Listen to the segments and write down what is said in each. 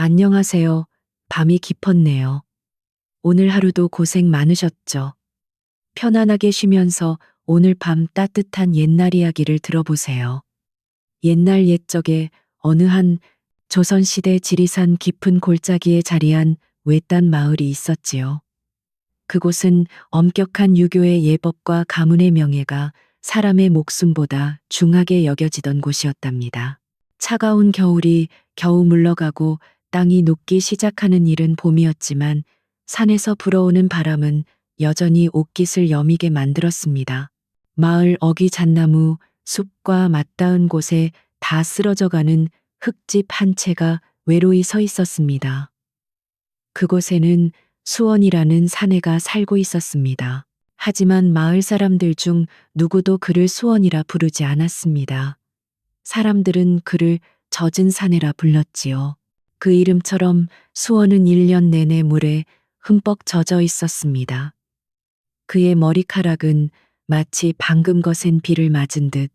안녕하세요. 밤이 깊었네요. 오늘 하루도 고생 많으셨죠? 편안하게 쉬면서 오늘 밤 따뜻한 옛날 이야기를 들어보세요. 옛날 옛적에 어느 한 조선시대 지리산 깊은 골짜기에 자리한 외딴 마을이 있었지요. 그곳은 엄격한 유교의 예법과 가문의 명예가 사람의 목숨보다 중하게 여겨지던 곳이었답니다. 차가운 겨울이 겨우 물러가고 땅이 녹기 시작하는 일은 봄이었지만 산에서 불어오는 바람은 여전히 옷깃을 여미게 만들었습니다. 마을 어귀 잣나무, 숲과 맞닿은 곳에 다 쓰러져가는 흙집 한 채가 외로이 서 있었습니다. 그곳에는 수원이라는 사내가 살고 있었습니다. 하지만 마을 사람들 중 누구도 그를 수원이라 부르지 않았습니다. 사람들은 그를 젖은 사내라 불렀지요. 그 이름처럼 수원은 1년 내내 물에 흠뻑 젖어 있었습니다. 그의 머리카락은 마치 방금 거센 비를 맞은 듯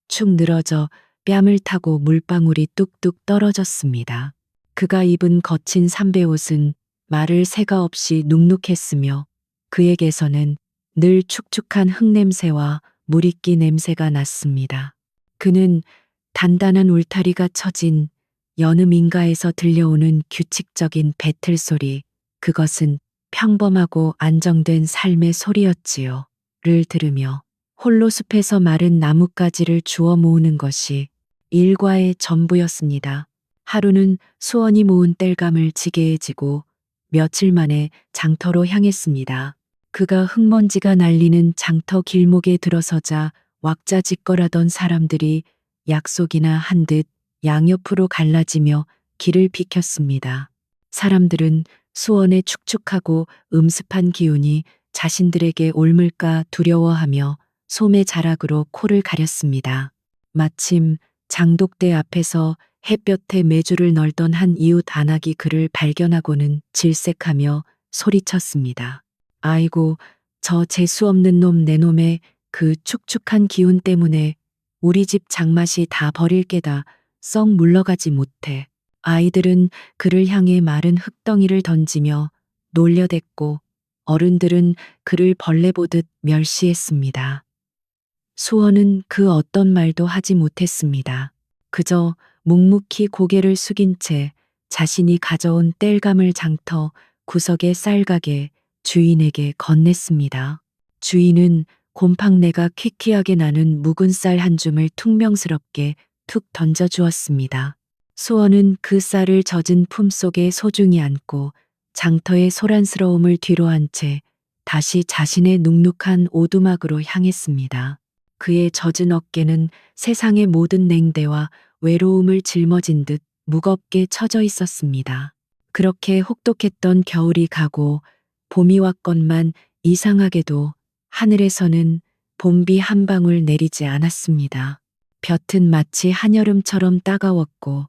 축 늘어져 뺨을 타고 물방울이 뚝뚝 떨어졌습니다. 그가 입은 거친 삼배옷은 말을 새가 없이 눅눅했으며 그에게서는 늘 축축한 흙냄새와 물이끼 냄새가 났습니다. 그는 단단한 울타리가 쳐진 여느 민가에서 들려오는 규칙적인 배틀 소리, 그것은 평범하고 안정된 삶의 소리였지요. 를 들으며 홀로 숲에서 마른 나뭇가지를 주워 모으는 것이 일과의 전부였습니다. 하루는 수원이 모은 땔감을 지게에 지고 며칠 만에 장터로 향했습니다. 그가 흙먼지가 날리는 장터 길목에 들어서자 왁자지껄하던 사람들이 약속이나 한 듯 양옆으로 갈라지며 길을 비켰습니다. 사람들은 수원의 축축하고 음습한 기운이 자신들에게 옮을까 두려워하며 소매 자락으로 코를 가렸습니다. 마침 장독대 앞에서 햇볕에 메주를 널던 한 이웃 안악이 그를 발견하고는 질색하며 소리쳤습니다. 아이고, 저 재수 없는 놈 내 놈의 그 축축한 기운 때문에 우리 집 장맛이 다 버릴 게다 썩 물러가지 못해. 아이들은 그를 향해 마른 흙덩이를 던지며 놀려댔고 어른들은 그를 벌레 보듯 멸시했습니다. 수원은 그 어떤 말도 하지 못했습니다. 그저 묵묵히 고개를 숙인 채 자신이 가져온 땔감을 장터 구석의 쌀가게 주인에게 건넸습니다. 주인은 곰팡내가 퀴퀴하게 나는 묵은 쌀 한 줌을 퉁명스럽게 툭 던져주었습니다. 수원은 그 쌀을 젖은 품속에 소중히 안고 장터의 소란스러움을 뒤로한 채 다시 자신의 눅눅한 오두막으로 향했습니다. 그의 젖은 어깨는 세상의 모든 냉대와 외로움을 짊어진 듯 무겁게 처져 있었습니다. 그렇게 혹독했던 겨울이 가고 봄이 왔건만 이상하게도 하늘에서는 봄비 한 방울 내리지 않았습니다. 볕은 마치 한여름처럼 따가웠고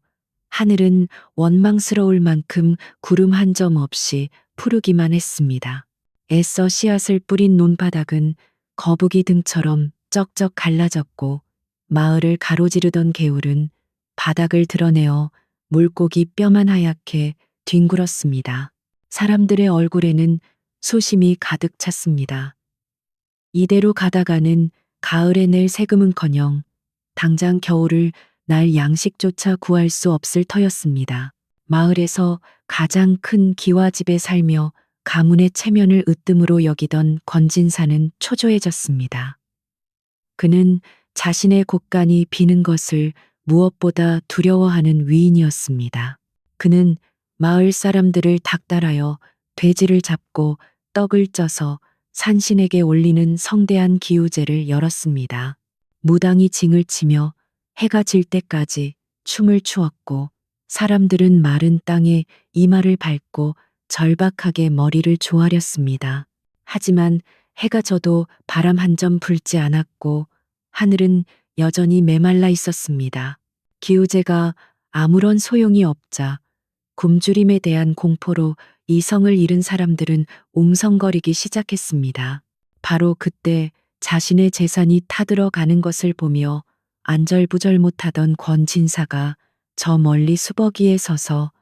하늘은 원망스러울 만큼 구름 한 점 없이 푸르기만 했습니다. 애써 씨앗을 뿌린 논바닥은 거북이 등처럼 쩍쩍 갈라졌고 마을을 가로지르던 개울은 바닥을 드러내어 물고기 뼈만 하얗게 뒹굴었습니다. 사람들의 얼굴에는 수심이 가득 찼습니다. 이대로 가다가는 가을에 낼 세금은커녕 당장 겨울을 날 양식조차 구할 수 없을 터였습니다. 마을에서 가장 큰 기와집에 살며 가문의 체면을 으뜸으로 여기던 권진사는 초조해졌습니다. 그는 자신의 곳간이 비는 것을 무엇보다 두려워하는 위인이었습니다. 그는 마을 사람들을 닥달하여 돼지를 잡고 떡을 쪄서 산신에게 올리는 성대한 기우제를 열었습니다. 무당이 징을 치며 해가 질 때까지 춤을 추었고 사람들은 마른 땅에 이마를 밟고 절박하게 머리를 조아렸습니다. 하지만 해가 져도 바람 한 점 불지 않았고 하늘은 여전히 메말라 있었습니다. 기우제가 아무런 소용이 없자 굶주림에 대한 공포로 이성을 잃은 사람들은 웅성거리기 시작했습니다. 바로 그때 자신의 재산이 타들어 가는 것을 보며 안절부절 못하던 권진사가 저 멀리 수버기에 서서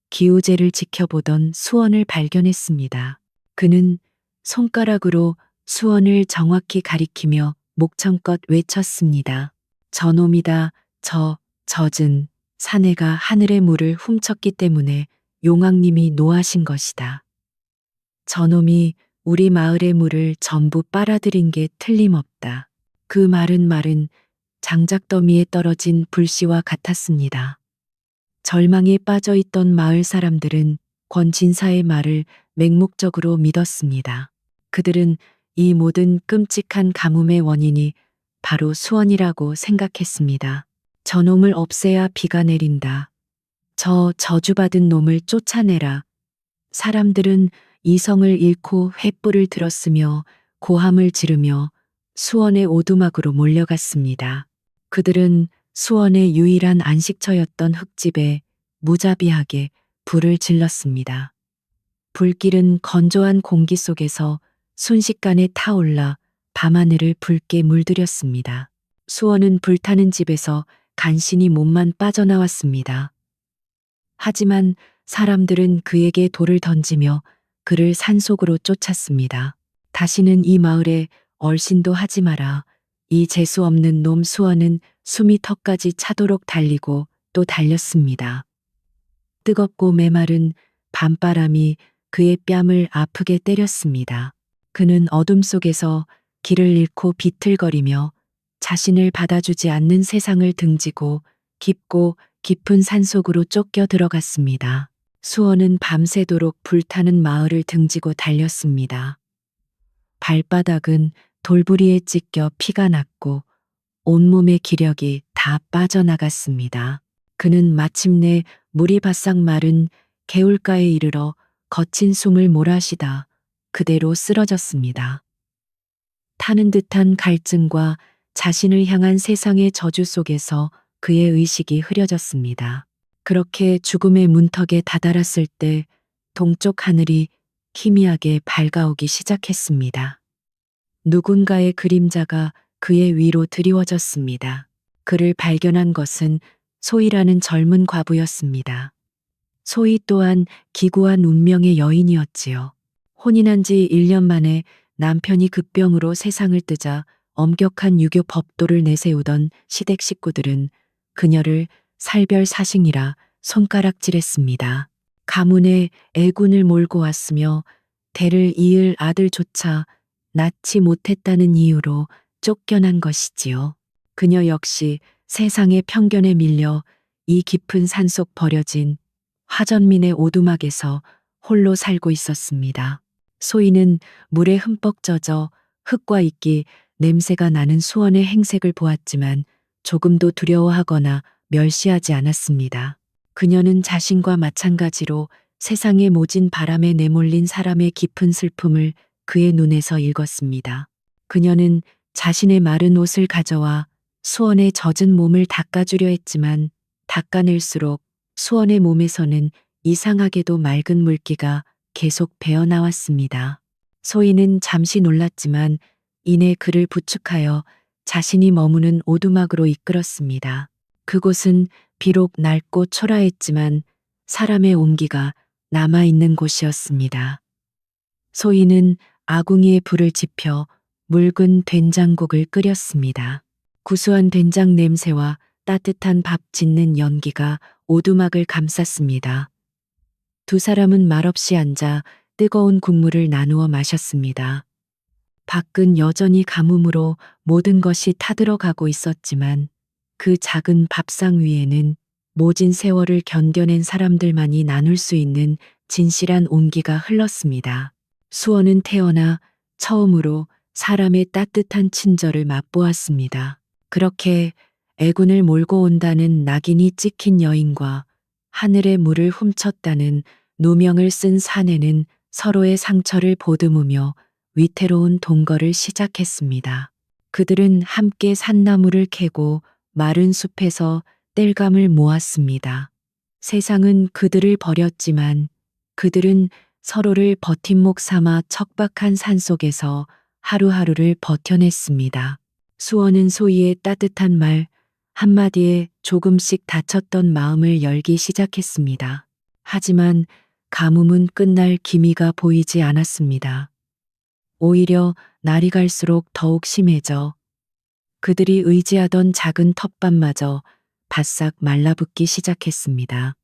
기우제를 지켜보던 수원을 발견했습니다. 그는 손가락으로 수원을 정확히 가리키며 목청껏 외쳤습니다. 저놈이다. 저 젖은 사내가 하늘의 물을 훔쳤기 때문에 용왕님이 노하신 것이다. 저놈이 우리 마을의 물을 전부 빨아들인 게 틀림없다. 그 말은 장작더미에 떨어진 불씨와 같았습니다. 절망에 빠져 있던 마을 사람들은 권진사의 말을 맹목적으로 믿었습니다. 그들은 이 모든 끔찍한 가뭄의 원인이 바로 수원이라고 생각했습니다. 저놈을 없애야 비가 내린다. 저 저주받은 놈을 쫓아내라. 사람들은 이성을 잃고 횃불을 들었으며 고함을 지르며 수원의 오두막으로 몰려갔습니다. 그들은 수원의 유일한 안식처였던 흙집에 무자비하게 불을 질렀습니다. 불길은 건조한 공기 속에서 순식간에 타올라 밤하늘을 붉게 물들였습니다. 수원은 불타는 집에서 간신히 몸만 빠져나왔습니다. 하지만 사람들은 그에게 돌을 던지며 그를 산속으로 쫓았습니다. 다시는 이 마을에 얼씬도 하지 마라. 이 재수 없는 놈 수원은 숨이 턱까지 차도록 달리고 또 달렸습니다. 뜨겁고 메마른 밤바람이 그의 뺨을 아프게 때렸습니다. 그는 어둠 속에서 길을 잃고 비틀거리며 자신을 받아주지 않는 세상을 등지고 깊고 깊은 산속으로 쫓겨 들어갔습니다. 수원은 밤새도록 불타는 마을을 등지고 달렸습니다. 발바닥은 돌부리에 찢겨 피가 났고 온몸의 기력이 다 빠져나갔습니다. 그는 마침내 물이 바싹 마른 개울가에 이르러 거친 숨을 몰아쉬다 그대로 쓰러졌습니다. 타는 듯한 갈증과 자신을 향한 세상의 저주 속에서 그의 의식이 흐려졌습니다. 그렇게 죽음의 문턱에 다다랐을 때 동쪽 하늘이 희미하게 밝아오기 시작했습니다. 누군가의 그림자가 그의 위로 드리워졌습니다. 그를 발견한 것은 소희라는 젊은 과부였습니다. 소희 또한 기구한 운명의 여인이었지요. 혼인한 지 1년 만에 남편이 급병으로 세상을 뜨자 엄격한 유교 법도를 내세우던 시댁 식구들은 그녀를 살별사싱이라 손가락질했습니다. 가문에 애군을 몰고 왔으며 대를 이을 아들조차 낳지 못했다는 이유로 쫓겨난 것이지요. 그녀 역시 세상의 편견에 밀려 이 깊은 산속 버려진 화전민의 오두막에서 홀로 살고 있었습니다. 소희는 물에 흠뻑 젖어 흙과 이끼 냄새가 나는 수원의 행색을 보았지만 조금도 두려워하거나 멸시하지 않았습니다. 그녀는 자신과 마찬가지로 세상의 모진 바람에 내몰린 사람의 깊은 슬픔을 그의 눈에서 읽었습니다. 그녀는 자신의 마른 옷을 가져와 수원의 젖은 몸을 닦아주려 했지만 닦아낼수록 수원의 몸에서는 이상하게도 맑은 물기가 계속 배어나왔습니다. 소희는 잠시 놀랐지만 이내 그를 부축하여 자신이 머무는 오두막으로 이끌었습니다. 그곳은 비록 낡고 초라했지만 사람의 온기가 남아있는 곳이었습니다. 소희는 아궁이에 불을 지펴 묽은 된장국을 끓였습니다. 구수한 된장 냄새와 따뜻한 밥 짓는 연기가 오두막을 감쌌습니다. 두 사람은 말없이 앉아 뜨거운 국물을 나누어 마셨습니다. 밖은 여전히 가뭄으로 모든 것이 타들어가고 있었지만 그 작은 밥상 위에는 모진 세월을 견뎌낸 사람들만이 나눌 수 있는 진실한 온기가 흘렀습니다. 수원은 태어나 처음으로 사람의 따뜻한 친절을 맛보았습니다. 그렇게 애군을 몰고 온다는 낙인이 찍힌 여인과 하늘의 물을 훔쳤다는 누명을 쓴 사내는 서로의 상처를 보듬으며 위태로운 동거를 시작했습니다. 그들은 함께 산나무를 캐고 마른 숲에서 땔감을 모았습니다. 세상은 그들을 버렸지만 그들은 서로를 버팀목 삼아 척박한 산속에서 하루하루를 버텨냈습니다. 수원은 소희의 따뜻한 말 한마디에 조금씩 다쳤던 마음을 열기 시작했습니다. 하지만 가뭄은 끝날 기미가 보이지 않았습니다. 오히려 날이 갈수록 더욱 심해져 그들이 의지하던 작은 텃밭마저 바싹 말라붙기 시작했습니다.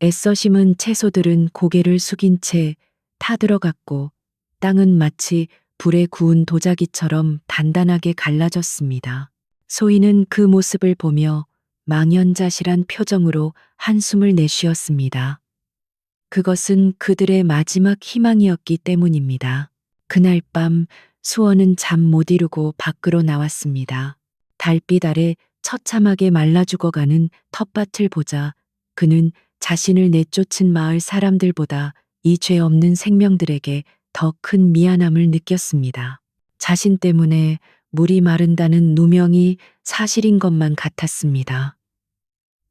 애써 심은 채소들은 고개를 숙인 채 타들어갔고 땅은 마치 불에 구운 도자기처럼 단단하게 갈라졌습니다. 소인은 그 모습을 보며 망연자실한 표정으로 한숨을 내쉬었습니다. 그것은 그들의 마지막 희망이었기 때문입니다. 그날 밤 수원은 잠 못 이루고 밖으로 나왔습니다. 달빛 아래 처참하게 말라 죽어가는 텃밭을 보자 그는 자신을 내쫓은 마을 사람들보다 이 죄 없는 생명들에게 더 큰 미안함을 느꼈습니다. 자신 때문에 물이 마른다는 누명이 사실인 것만 같았습니다.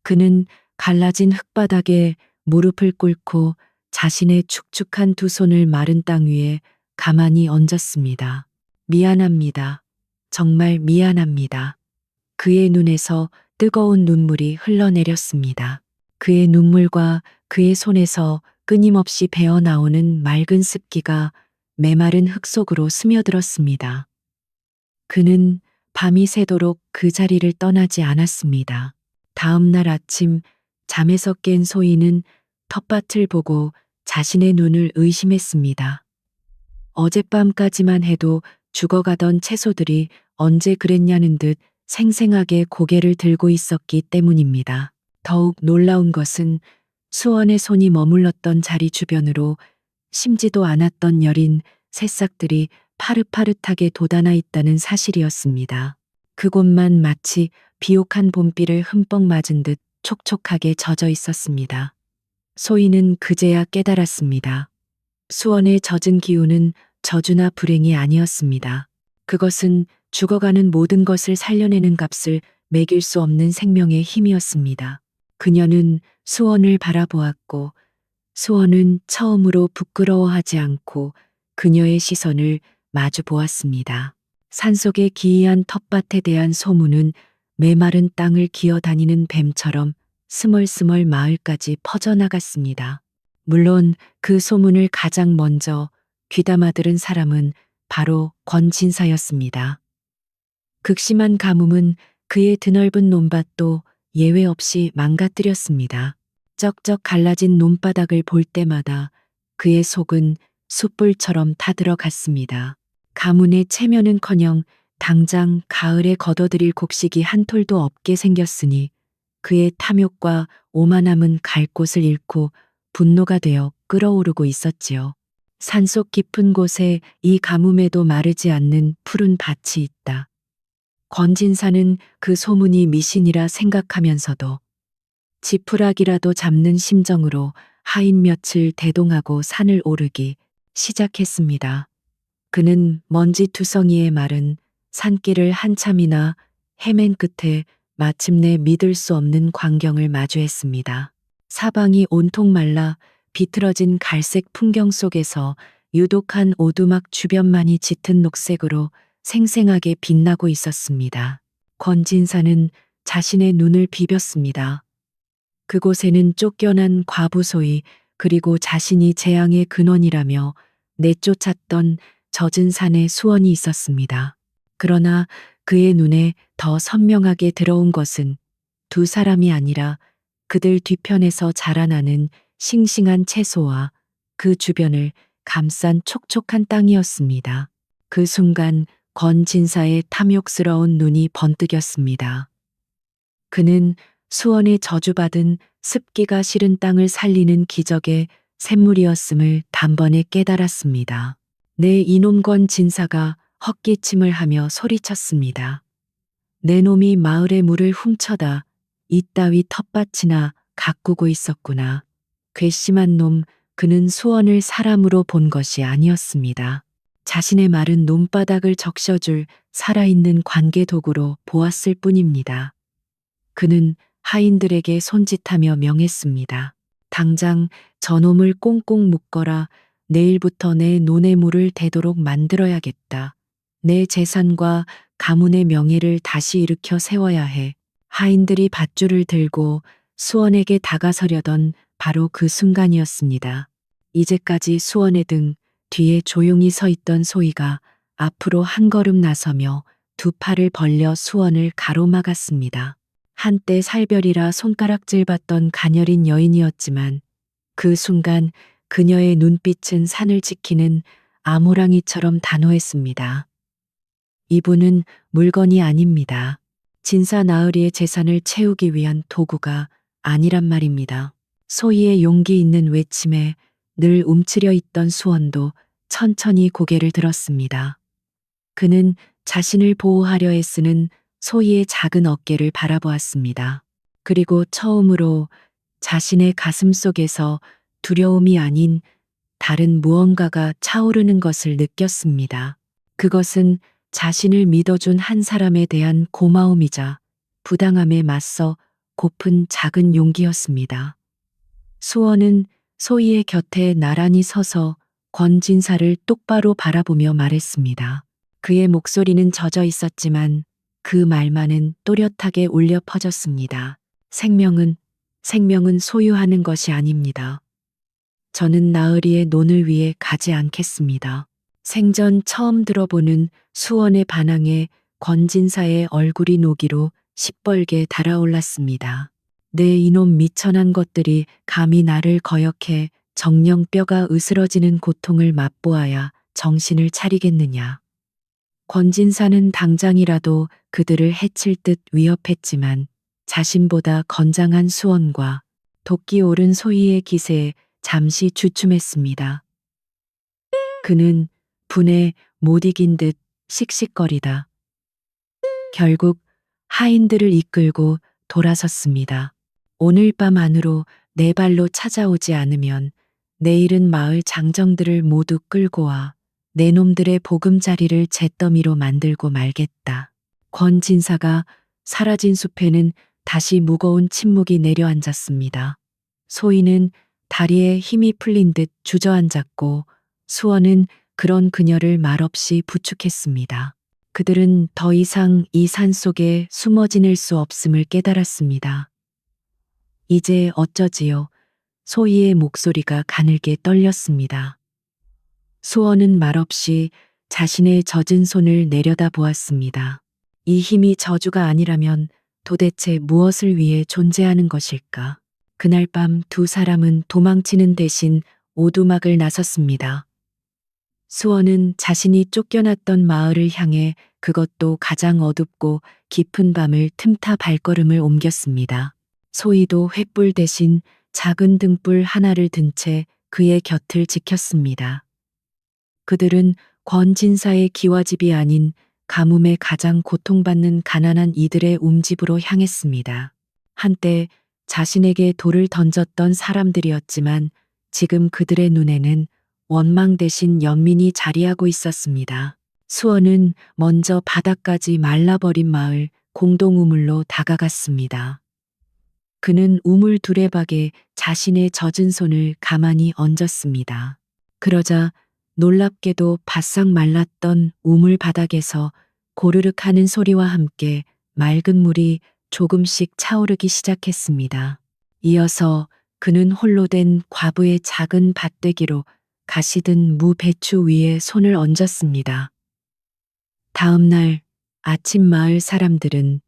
그는 갈라진 흙바닥에 무릎을 꿇고 자신의 축축한 두 손을 마른 땅 위에 가만히 얹었습니다. 미안합니다. 정말 미안합니다. 그의 눈에서 뜨거운 눈물이 흘러내렸습니다. 그의 눈물과 그의 손에서 끊임없이 배어나오는 맑은 습기가 메마른 흙 속으로 스며들었습니다. 그는 밤이 새도록 그 자리를 떠나지 않았습니다. 다음 날 아침 잠에서 깬 소인은 텃밭을 보고 자신의 눈을 의심했습니다. 어젯밤까지만 해도 죽어가던 채소들이 언제 그랬냐는 듯 생생하게 고개를 들고 있었기 때문입니다. 더욱 놀라운 것은 수원의 손이 머물렀던 자리 주변으로 심지도 않았던 여린 새싹들이 파릇파릇하게 돋아나 있다는 사실이었습니다. 그곳만 마치 비옥한 봄비를 흠뻑 맞은 듯 촉촉하게 젖어 있었습니다. 소인은 그제야 깨달았습니다. 수원의 젖은 기운은 저주나 불행이 아니었습니다. 그것은 죽어가는 모든 것을 살려내는 값을 매길 수 없는 생명의 힘이었습니다. 그녀는 수원을 바라보았고 수원은 처음으로 부끄러워하지 않고 그녀의 시선을 마주 보았습니다. 산속의 기이한 텃밭에 대한 소문은 메마른 땅을 기어다니는 뱀처럼 스멀스멀 마을까지 퍼져나갔습니다. 물론 그 소문을 가장 먼저 귀담아 들은 사람은 바로 권진사였습니다. 극심한 가뭄은 그의 드넓은 논밭도 예외 없이 망가뜨렸습니다. 쩍쩍 갈라진 논바닥을 볼 때마다 그의 속은 숯불처럼 타들어갔습니다. 가문의 체면은커녕 당장 가을에 걷어들일 곡식이 한 톨도 없게 생겼으니 그의 탐욕과 오만함은 갈 곳을 잃고 분노가 되어 끓어오르고 있었지요. 산속 깊은 곳에 이 가뭄에도 마르지 않는 푸른 밭이 있다. 권진사는 그 소문이 미신이라 생각하면서도 지푸라기라도 잡는 심정으로 하인 며칠 대동하고 산을 오르기 시작했습니다. 그는 먼지투성이에 마른 산길을 한참이나 헤맨 끝에 마침내 믿을 수 없는 광경을 마주했습니다. 사방이 온통 말라 비틀어진 갈색 풍경 속에서 유독한 오두막 주변만이 짙은 녹색으로 생생하게 빛나고 있었습니다. 권진사는 자신의 눈을 비볐습니다. 그곳에는 쫓겨난 과부 소이 그리고 자신이 재앙의 근원이라며 내쫓았던 젖은 산의 수원이 있었습니다. 그러나 그의 눈에 더 선명하게 들어온 것은 두 사람이 아니라 그들 뒤편에서 자라나는 싱싱한 채소와 그 주변을 감싼 촉촉한 땅이었습니다. 그 순간 권진사의 탐욕스러운 눈이 번뜩였습니다. 그는 수원에 저주받은 습기가 싫은 땅을 살리는 기적의 샘물이었음을 단번에 깨달았습니다. 내 이놈 권진사가 헛기침을 하며 소리쳤습니다. 내 놈이 마을의 물을 훔쳐다 이따위 텃밭이나 가꾸고 있었구나. 괘씸한 놈, 그는 수원을 사람으로 본 것이 아니었습니다. 자신의 마른 논바닥을 적셔줄 살아있는 관계 도구로 보았을 뿐입니다. 그는 하인들에게 손짓하며 명했습니다. 당장 저놈을 꽁꽁 묶어라. 내일부터 내 논의 물을 대도록 만들어야겠다. 내 재산과 가문의 명예를 다시 일으켜 세워야 해. 하인들이 밧줄을 들고 수원에게 다가서려던 바로 그 순간이었습니다. 이제까지 수원의 등 뒤에 조용히 서 있던 소희가 앞으로 한 걸음 나서며 두 팔을 벌려 수원을 가로막았습니다. 한때 살별이라 손가락질 받던 가녀린 여인이었지만 그 순간 그녀의 눈빛은 산을 지키는 아모랑이처럼 단호했습니다. 이분은 물건이 아닙니다. 진사 나으리의 재산을 채우기 위한 도구가 아니란 말입니다. 소희의 용기 있는 외침에 늘 움츠려 있던 수원도 천천히 고개를 들었습니다. 그는 자신을 보호하려 애쓰는 소희의 작은 어깨를 바라보았습니다. 그리고 처음으로 자신의 가슴 속에서 두려움이 아닌 다른 무언가가 차오르는 것을 느꼈습니다. 그것은 자신을 믿어준 한 사람에 대한 고마움이자 부당함에 맞서 고픈 작은 용기였습니다. 수원은 소희의 곁에 나란히 서서 권진사를 똑바로 바라보며 말했습니다. 그의 목소리는 젖어 있었지만 그 말만은 또렷하게 울려 퍼졌습니다. 생명은 소유하는 것이 아닙니다. 저는 나으리의 논을 위해 가지 않겠습니다. 생전 처음 들어보는 수원의 반항에 권진사의 얼굴이 노기로 시뻘게 달아올랐습니다. 내 이놈 미천한 것들이 감히 나를 거역해 정령 뼈가 으스러지는 고통을 맛보아야 정신을 차리겠느냐. 권진사는 당장이라도 그들을 해칠 듯 위협했지만 자신보다 건장한 수원과 도끼 오른 소희의 기세에 잠시 주춤했습니다. 그는 분에 못 이긴 듯 씩씩거리다 결국 하인들을 이끌고 돌아섰습니다. 오늘 밤 안으로 내 발로 찾아오지 않으면 내일은 마을 장정들을 모두 끌고 와 내 놈들의 보금자리를 잿더미로 만들고 말겠다. 권진사가 사라진 숲에는 다시 무거운 침묵이 내려앉았습니다. 소희는 다리에 힘이 풀린 듯 주저앉았고 수원은 그런 그녀를 말없이 부축했습니다. 그들은 더 이상 이 산 속에 숨어 지낼 수 없음을 깨달았습니다. 이제 어쩌지요? 소희의 목소리가 가늘게 떨렸습니다. 수원은 말없이 자신의 젖은 손을 내려다 보았습니다. 이 힘이 저주가 아니라면 도대체 무엇을 위해 존재하는 것일까? 그날 밤 두 사람은 도망치는 대신 오두막을 나섰습니다. 수원은 자신이 쫓겨났던 마을을 향해 그것도 가장 어둡고 깊은 밤을 틈타 발걸음을 옮겼습니다. 소희도 횃불 대신 작은 등불 하나를 든 채 그의 곁을 지켰습니다. 그들은 권진사의 기와집이 아닌 가뭄에 가장 고통받는 가난한 이들의 움집으로 향했습니다. 한때 자신에게 돌을 던졌던 사람들이었지만 지금 그들의 눈에는 원망 대신 연민이 자리하고 있었습니다. 수원은 먼저 바닥까지 말라버린 마을 공동우물로 다가갔습니다. 그는 우물 두레박에 자신의 젖은 손을 가만히 얹었습니다. 그러자 놀랍게도 바싹 말랐던 우물 바닥에서 고르륵 하는 소리와 함께 맑은 물이 조금씩 차오르기 시작했습니다. 이어서 그는 홀로 된 과부의 작은 밭대기로 가시든 무 배추 위에 손을 얹었습니다. 다음 날 아침 마을 사람들은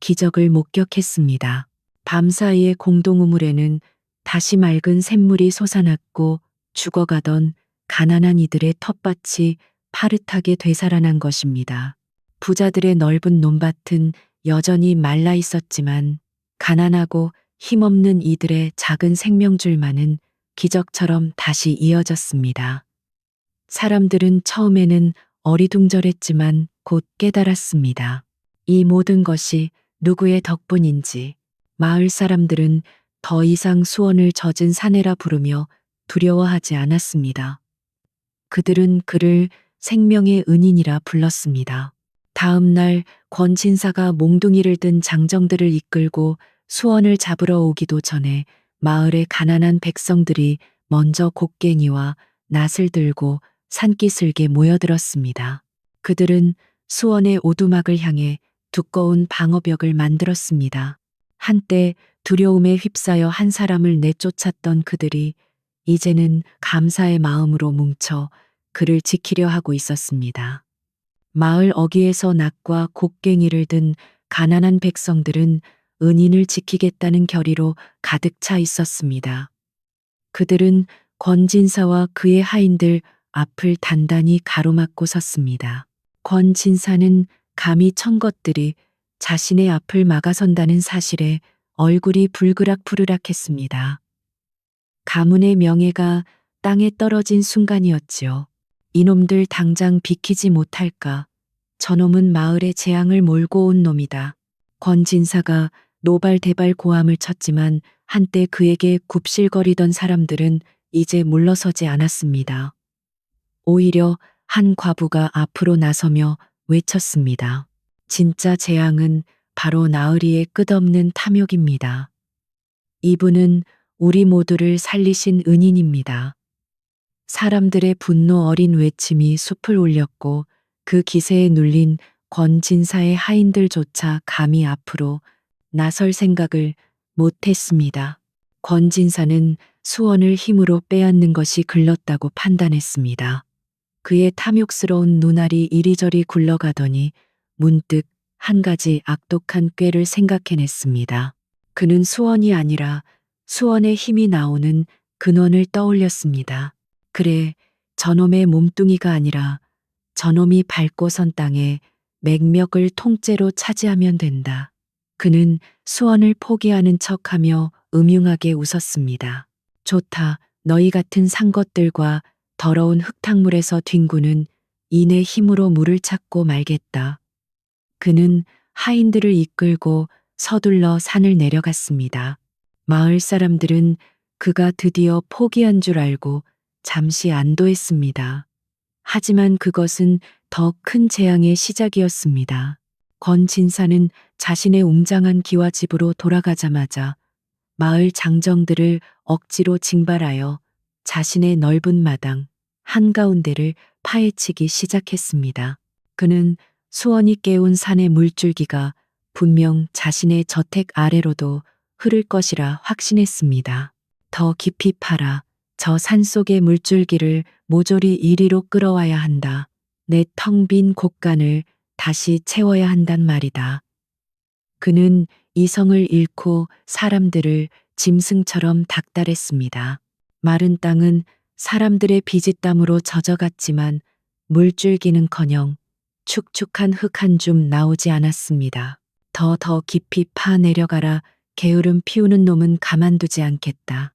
기적을 목격했습니다. 밤사이의 공동우물에는 다시 맑은 샘물이 솟아났고 죽어가던 가난한 이들의 텃밭이 파릇하게 되살아난 것입니다. 부자들의 넓은 논밭은 여전히 말라 있었지만 가난하고 힘없는 이들의 작은 생명줄만은 기적처럼 다시 이어졌습니다. 사람들은 처음에는 어리둥절했지만 곧 깨달았습니다. 이 모든 것이 누구의 덕분인지. 마을 사람들은 더 이상 수원을 젖은 사내라 부르며 두려워하지 않았습니다. 그들은 그를 생명의 은인이라 불렀습니다. 다음 날 권진사가 몽둥이를 든 장정들을 이끌고 수원을 잡으러 오기도 전에 마을의 가난한 백성들이 먼저 곡괭이와 낫을 들고 산기슭에 모여들었습니다. 그들은 수원의 오두막을 향해 두꺼운 방어벽을 만들었습니다. 한때 두려움에 휩싸여 한 사람을 내쫓았던 그들이 이제는 감사의 마음으로 뭉쳐 그를 지키려 하고 있었습니다. 마을 어귀에서 낫과 곡괭이를 든 가난한 백성들은 은인을 지키겠다는 결의로 가득 차 있었습니다. 그들은 권진사와 그의 하인들 앞을 단단히 가로막고 섰습니다. 권진사는 감히 천 것들이 자신의 앞을 막아선다는 사실에 얼굴이 불그락푸르락했습니다. 가문의 명예가 땅에 떨어진 순간이었지요. 이놈들 당장 비키지 못할까. 저놈은 마을에 재앙을 몰고 온 놈이다. 권진사가 노발대발 고함을 쳤지만 한때 그에게 굽실거리던 사람들은 이제 물러서지 않았습니다. 오히려 한 과부가 앞으로 나서며 외쳤습니다. 진짜 재앙은 바로 나으리의 끝없는 탐욕입니다. 이분은 우리 모두를 살리신 은인입니다. 사람들의 분노 어린 외침이 숲을 울렸고 그 기세에 눌린 권진사의 하인들조차 감히 앞으로 나설 생각을 못했습니다. 권진사는 수원을 힘으로 빼앗는 것이 글렀다고 판단했습니다. 그의 탐욕스러운 눈알이 이리저리 굴러가더니 문득 한 가지 악독한 꾀를 생각해냈습니다. 그는 수원이 아니라 수원의 힘이 나오는 근원을 떠올렸습니다. 그래, 저놈의 몸뚱이가 아니라 저놈이 밟고 선 땅에 맥력을 통째로 차지하면 된다. 그는 수원을 포기하는 척하며 음흉하게 웃었습니다. 좋다. 너희 같은 상것들과 더러운 흙탕물에서 뒹구는 인의 힘으로 물을 찾고 말겠다. 그는 하인들을 이끌고 서둘러 산을 내려갔습니다. 마을 사람들은 그가 드디어 포기한 줄 알고 잠시 안도했습니다. 하지만 그것은 더 큰 재앙의 시작이었습니다. 권진사는 자신의 웅장한 기와 집으로 돌아가자마자 마을 장정들을 억지로 징발하여 자신의 넓은 마당 한가운데를 파헤치기 시작했습니다. 그는 수원이 깨운 산의 물줄기가 분명 자신의 저택 아래로도 흐를 것이라 확신했습니다. 더 깊이 파라. 저 산속의 물줄기를 모조리 이리로 끌어와야 한다. 내 텅 빈 곳간을 다시 채워야 한단 말이다. 그는 이성을 잃고 사람들을 짐승처럼 닥달했습니다. 마른 땅은 사람들의 비짓땀으로 젖어갔지만 물줄기는커녕 축축한 흙 한 줌 나오지 않았습니다. 더 깊이 파 내려가라. 게으름 피우는 놈은 가만두지 않겠다.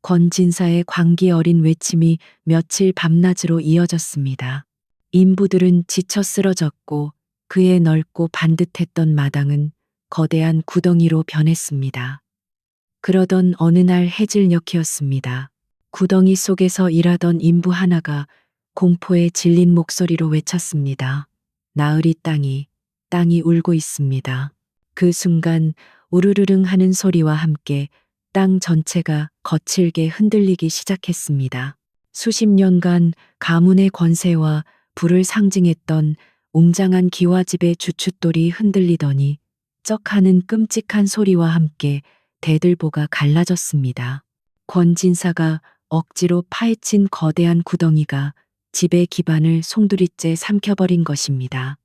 권진사의 광기 어린 외침이 며칠 밤낮으로 이어졌습니다. 인부들은 지쳐 쓰러졌고 그의 넓고 반듯했던 마당은 거대한 구덩이로 변했습니다. 그러던 어느 날 해질녘이었습니다. 구덩이 속에서 일하던 인부 하나가 공포에 질린 목소리로 외쳤습니다. 나으리 땅이 울고 있습니다. 그 순간 우르르릉 하는 소리와 함께 땅 전체가 거칠게 흔들리기 시작했습니다. 수십 년간 가문의 권세와 부를 상징했던 웅장한 기와집의 주춧돌이 흔들리더니 쩍하는 끔찍한 소리와 함께 대들보가 갈라졌습니다. 권진사가 억지로 파헤친 거대한 구덩이가 집의 기반을 송두리째 삼켜버린 것입니다.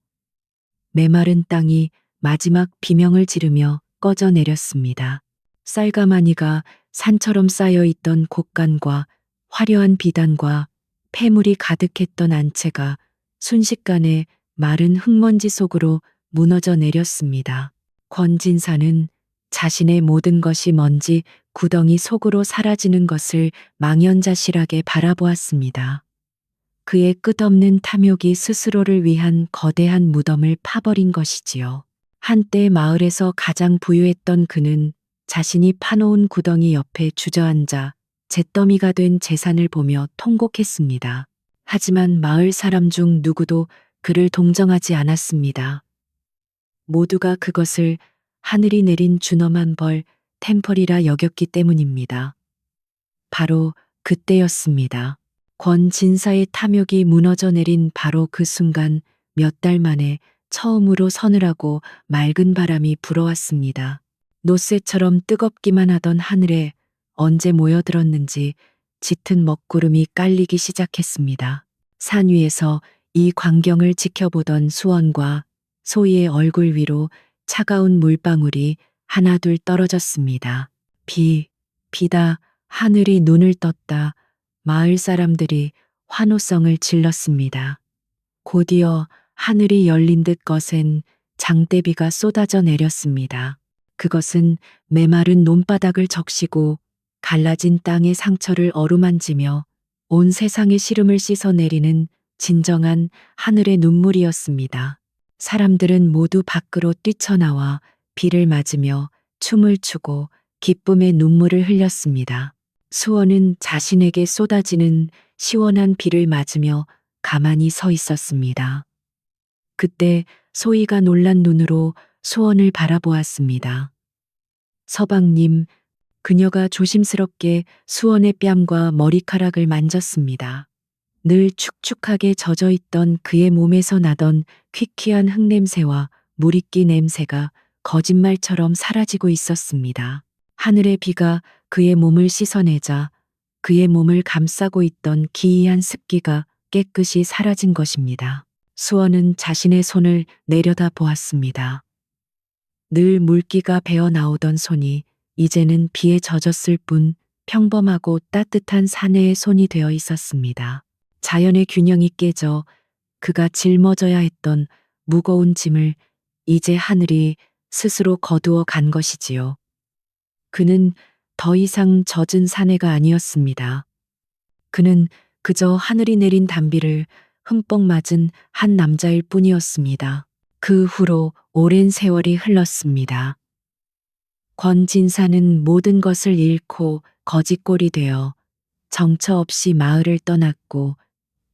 메마른 땅이 마지막 비명을 지르며 꺼져 내렸습니다. 쌀가마니가 산처럼 쌓여있던 곡간과 화려한 비단과 폐물이 가득했던 안채가 순식간에 마른 흙먼지 속으로 무너져 내렸습니다. 권진사는 자신의 모든 것이 먼지 구덩이 속으로 사라지는 것을 망연자실하게 바라보았습니다. 그의 끝없는 탐욕이 스스로를 위한 거대한 무덤을 파버린 것이지요. 한때 마을에서 가장 부유했던 그는 자신이 파놓은 구덩이 옆에 주저앉아 잿더미가 된 재산을 보며 통곡했습니다. 하지만 마을 사람 중 누구도 그를 동정하지 않았습니다. 모두가 그것을 하늘이 내린 준엄한 벌, 템펄이라 여겼기 때문입니다. 바로 그때였습니다. 권진사의 탐욕이 무너져 내린 바로 그 순간 몇 달 만에 처음으로 서늘하고 맑은 바람이 불어왔습니다. 노쇠처럼 뜨겁기만 하던 하늘에 언제 모여들었는지 짙은 먹구름이 깔리기 시작했습니다. 산 위에서 이 광경을 지켜보던 수원과 소희의 얼굴 위로 차가운 물방울이 하나둘 떨어졌습니다. 비다. 하늘이 눈을 떴다. 마을 사람들이 환호성을 질렀습니다. 곧이어 하늘이 열린 듯 거센 장대비가 쏟아져 내렸습니다. 그것은 메마른 논바닥을 적시고 갈라진 땅의 상처를 어루만지며 온 세상의 시름을 씻어내리는 진정한 하늘의 눈물이었습니다. 사람들은 모두 밖으로 뛰쳐나와 비를 맞으며 춤을 추고 기쁨의 눈물을 흘렸습니다. 수원은 자신에게 쏟아지는 시원한 비를 맞으며 가만히 서 있었습니다. 그때 소희가 놀란 눈으로 수원을 바라보았습니다. 서방님, 그녀가 조심스럽게 수원의 뺨과 머리카락을 만졌습니다. 늘 축축하게 젖어 있던 그의 몸에서 나던 퀴퀴한 흙냄새와 물이끼 냄새가 거짓말처럼 사라지고 있었습니다. 하늘의 비가 그의 몸을 씻어내자 그의 몸을 감싸고 있던 기이한 습기가 깨끗이 사라진 것입니다. 수원은 자신의 손을 내려다 보았습니다. 늘 물기가 배어 나오던 손이 이제는 비에 젖었을 뿐 평범하고 따뜻한 사내의 손이 되어 있었습니다. 자연의 균형이 깨져 그가 짊어져야 했던 무거운 짐을 이제 하늘이 스스로 거두어 간 것이지요. 그는 더 이상 젖은 사내가 아니었습니다. 그는 그저 하늘이 내린 단비를 흠뻑 맞은 한 남자일 뿐이었습니다. 그 후로 오랜 세월이 흘렀습니다. 권진사는 모든 것을 잃고 거지꼴이 되어 정처 없이 마을을 떠났고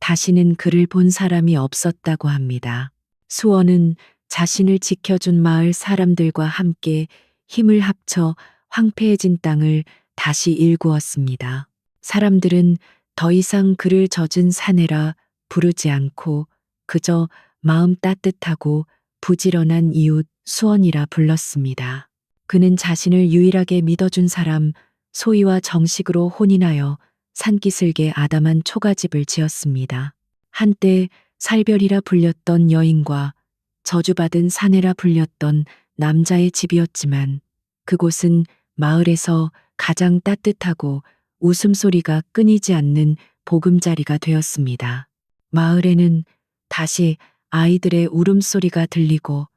다시는 그를 본 사람이 없었다고 합니다. 수원은 자신을 지켜준 마을 사람들과 함께 힘을 합쳐 황폐해진 땅을 다시 일구었습니다. 사람들은 더 이상 그를 젖은 사내라 부르지 않고 그저 마음 따뜻하고 부지런한 이웃 수원이라 불렀습니다. 그는 자신을 유일하게 믿어준 사람 소희와 정식으로 혼인하여 산기슭에 아담한 초가집을 지었습니다. 한때 살별이라 불렸던 여인과 저주받은 사내라 불렸던 남자의 집이었지만 그곳은 마을에서 가장 따뜻하고 웃음소리가 끊이지 않는 보금자리가 되었습니다. 마을에는 다시 아이들의 울음소리가 들리고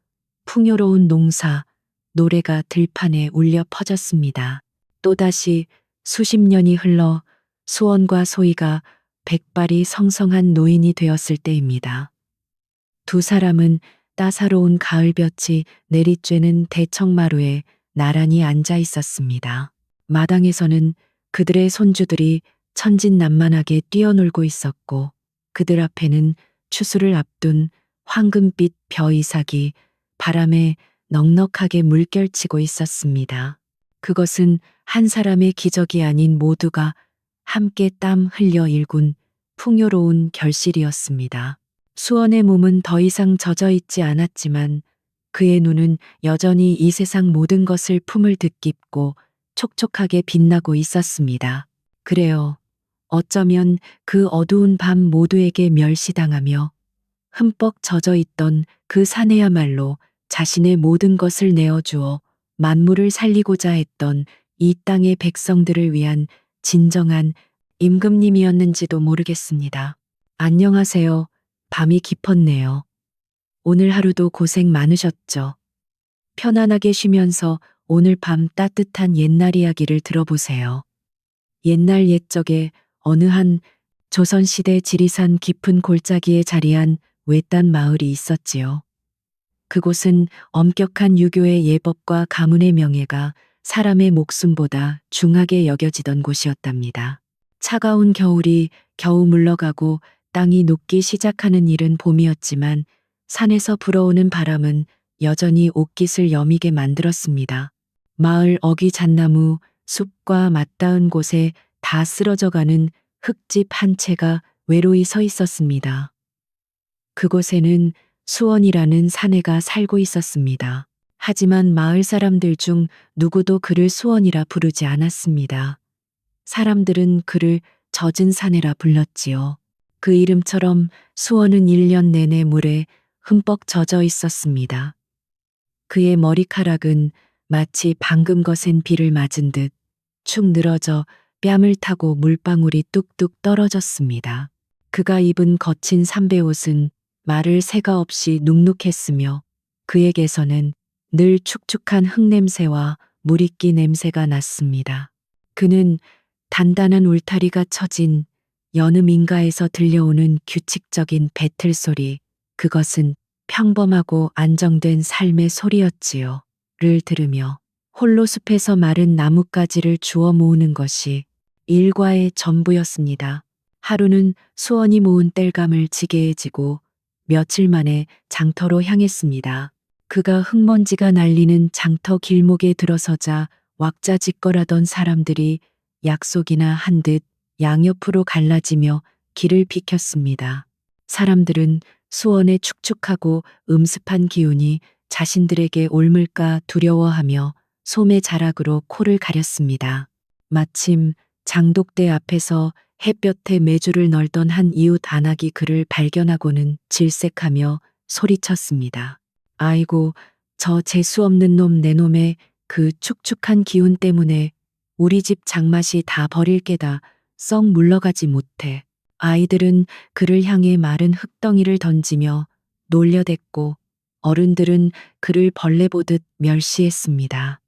풍요로운 농사, 노래가 들판에 울려 퍼졌습니다. 또다시 수십 년이 흘러 수원과 소희가 백발이 성성한 노인이 되었을 때입니다. 두 사람은 따사로운 가을볕이 내리쬐는 대청마루에 나란히 앉아 있었습니다. 마당에서는 그들의 손주들이 천진난만하게 뛰어놀고 있었고 그들 앞에는 추수를 앞둔 황금빛 벼이삭이 바람에 넉넉하게 물결치고 있었습니다. 그것은 한 사람의 기적이 아닌 모두가 함께 땀 흘려 일군 풍요로운 결실이었습니다. 수원의 몸은 더 이상 젖어 있지 않았지만 그의 눈은 여전히 이 세상 모든 것을 품을 듯 깊고 촉촉하게 빛나고 있었습니다. 그래요. 어쩌면 그 어두운 밤 모두에게 멸시당하며 흠뻑 젖어 있던 그 사내야말로 자신의 모든 것을 내어주어 만물을 살리고자 했던 이 땅의 백성들을 위한 진정한 임금님이었는지도 모르겠습니다. 안녕하세요. 밤이 깊었네요. 오늘 하루도 고생 많으셨죠? 편안하게 쉬면서 오늘 밤 따뜻한 옛날 이야기를 들어보세요. 옛날 옛적에 어느 한 조선시대 지리산 깊은 골짜기에 자리한 외딴 마을이 있었지요. 그곳은 엄격한 유교의 예법과 가문의 명예가 사람의 목숨보다 중하게 여겨지던 곳이었답니다. 차가운 겨울이 겨우 물러가고 땅이 녹기 시작하는 이른 봄이었지만 산에서 불어오는 바람은 여전히 옷깃을 여미게 만들었습니다. 마을 어귀 잣나무, 숲과 맞닿은 곳에 다 쓰러져가는 흙집 한 채가 외로이 서 있었습니다. 그곳에는 수원이라는 사내가 살고 있었습니다. 하지만 마을 사람들 중 누구도 그를 수원이라 부르지 않았습니다. 사람들은 그를 젖은 사내라 불렀지요. 그 이름처럼 수원은 1년 내내 물에 흠뻑 젖어 있었습니다. 그의 머리카락은 마치 방금 거센 비를 맞은 듯 축 늘어져 뺨을 타고 물방울이 뚝뚝 떨어졌습니다. 그가 입은 거친 삼배옷은 말을 새가 없이 눅눅했으며 그에게서는 늘 축축한 흙냄새와 물이끼 냄새가 났습니다. 그는 단단한 울타리가 쳐진 여느 민가에서 들려오는 규칙적인 배틀 소리, 그것은 평범하고 안정된 삶의 소리였지요. 를 들으며 홀로 숲에서 마른 나뭇가지를 주워 모으는 것이 일과의 전부였습니다. 하루는 수원이 모은 땔감을 지게에 지고 며칠 만에 장터로 향했습니다. 그가 흙먼지가 날리는 장터 길목에 들어서자 왁자지껄하던 사람들이 약속이나 한 듯 양옆으로 갈라지며 길을 비켰습니다. 사람들은 수원의 축축하고 음습한 기운이 자신들에게 옮을까 두려워하며 소매 자락으로 코를 가렸습니다. 마침 장독대 앞에서 햇볕에 메주를 널던 한 이웃 안악이 그를 발견하고는 질색하며 소리쳤습니다. 아이고, 저 재수 없는 놈 내 놈의 그 축축한 기운 때문에 우리 집 장맛이 다 버릴 게다 썩 물러가지 못해. 아이들은 그를 향해 마른 흙덩이를 던지며 놀려댔고 어른들은 그를 벌레 보듯 멸시했습니다.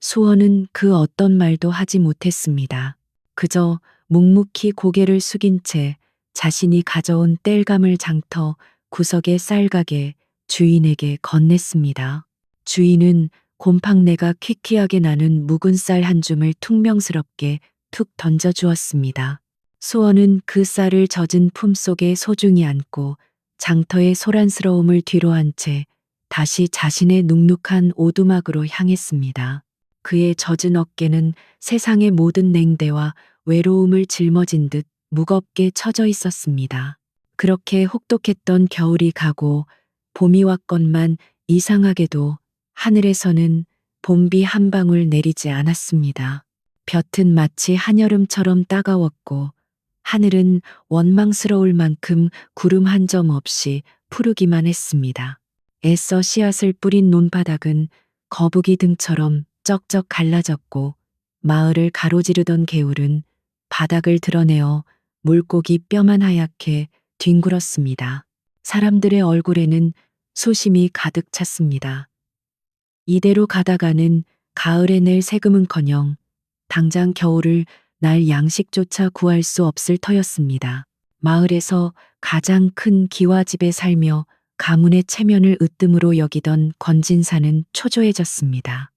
수원은 그 어떤 말도 하지 못했습니다. 그저 묵묵히 고개를 숙인 채 자신이 가져온 땔감을 장터 구석의 쌀가게 주인에게 건넸습니다. 주인은 곰팡내가 퀴퀴하게 나는 묵은 쌀 한 줌을 퉁명스럽게 툭 던져주었습니다. 수원은 그 쌀을 젖은 품속에 소중히 안고 장터의 소란스러움을 뒤로한 채 다시 자신의 눅눅한 오두막으로 향했습니다. 그의 젖은 어깨는 세상의 모든 냉대와 외로움을 짊어진 듯 무겁게 처져 있었습니다. 그렇게 혹독했던 겨울이 가고 봄이 왔건만 이상하게도 하늘에서는 봄비 한 방울 내리지 않았습니다. 볕은 마치 한여름처럼 따가웠고 하늘은 원망스러울 만큼 구름 한 점 없이 푸르기만 했습니다. 애써 씨앗을 뿌린 논바닥은 거북이 등처럼 쩍쩍 갈라졌고 마을을 가로지르던 개울은 바닥을 드러내어 물고기 뼈만 하얗게 뒹굴었습니다. 사람들의 얼굴에는 수심이 가득 찼습니다. 이대로 가다가는 가을에 낼 세금은커녕 당장 겨울을 날 양식조차 구할 수 없을 터였습니다. 마을에서 가장 큰 기와집에 살며 가문의 체면을 으뜸으로 여기던 권진사는 초조해졌습니다.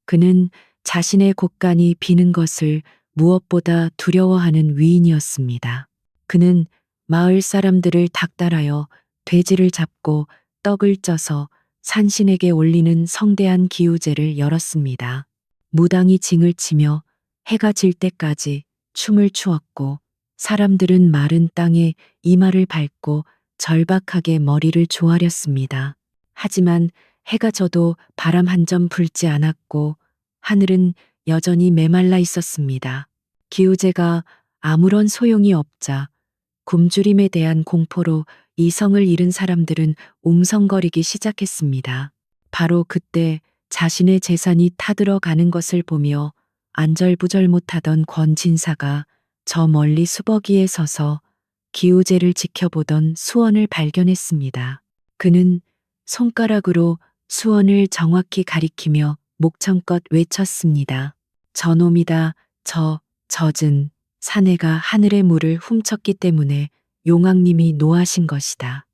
그는 자신의 곳간이 비는 것을 무엇보다 두려워하는 위인이었습니다. 그는 마을 사람들을 닥달하여 돼지를 잡고 떡을 쪄서 산신에게 올리는 성대한 기우제를 열었습니다. 무당이 징을 치며 해가 질 때까지 춤을 추었고 사람들은 마른 땅에 이마를 밟고 절박하게 머리를 조아렸습니다. 하지만 해가 져도 바람 한 점 불지 않았고 하늘은 여전히 메말라 있었습니다. 기우제가 아무런 소용이 없자 굶주림에 대한 공포로 이성을 잃은 사람들은 웅성거리기 시작했습니다. 바로 그때 자신의 재산이 타들어 가는 것을 보며 안절부절 못하던 권진사가 저 멀리 수버기에 서서 기우제를 지켜보던 수원을 발견했습니다. 그는 손가락으로 수원을 정확히 가리키며 목청껏 외쳤습니다. 저놈이다. 저 젖은 사내가 하늘의 물을 훔쳤기 때문에 용왕님이 노하신 것이다.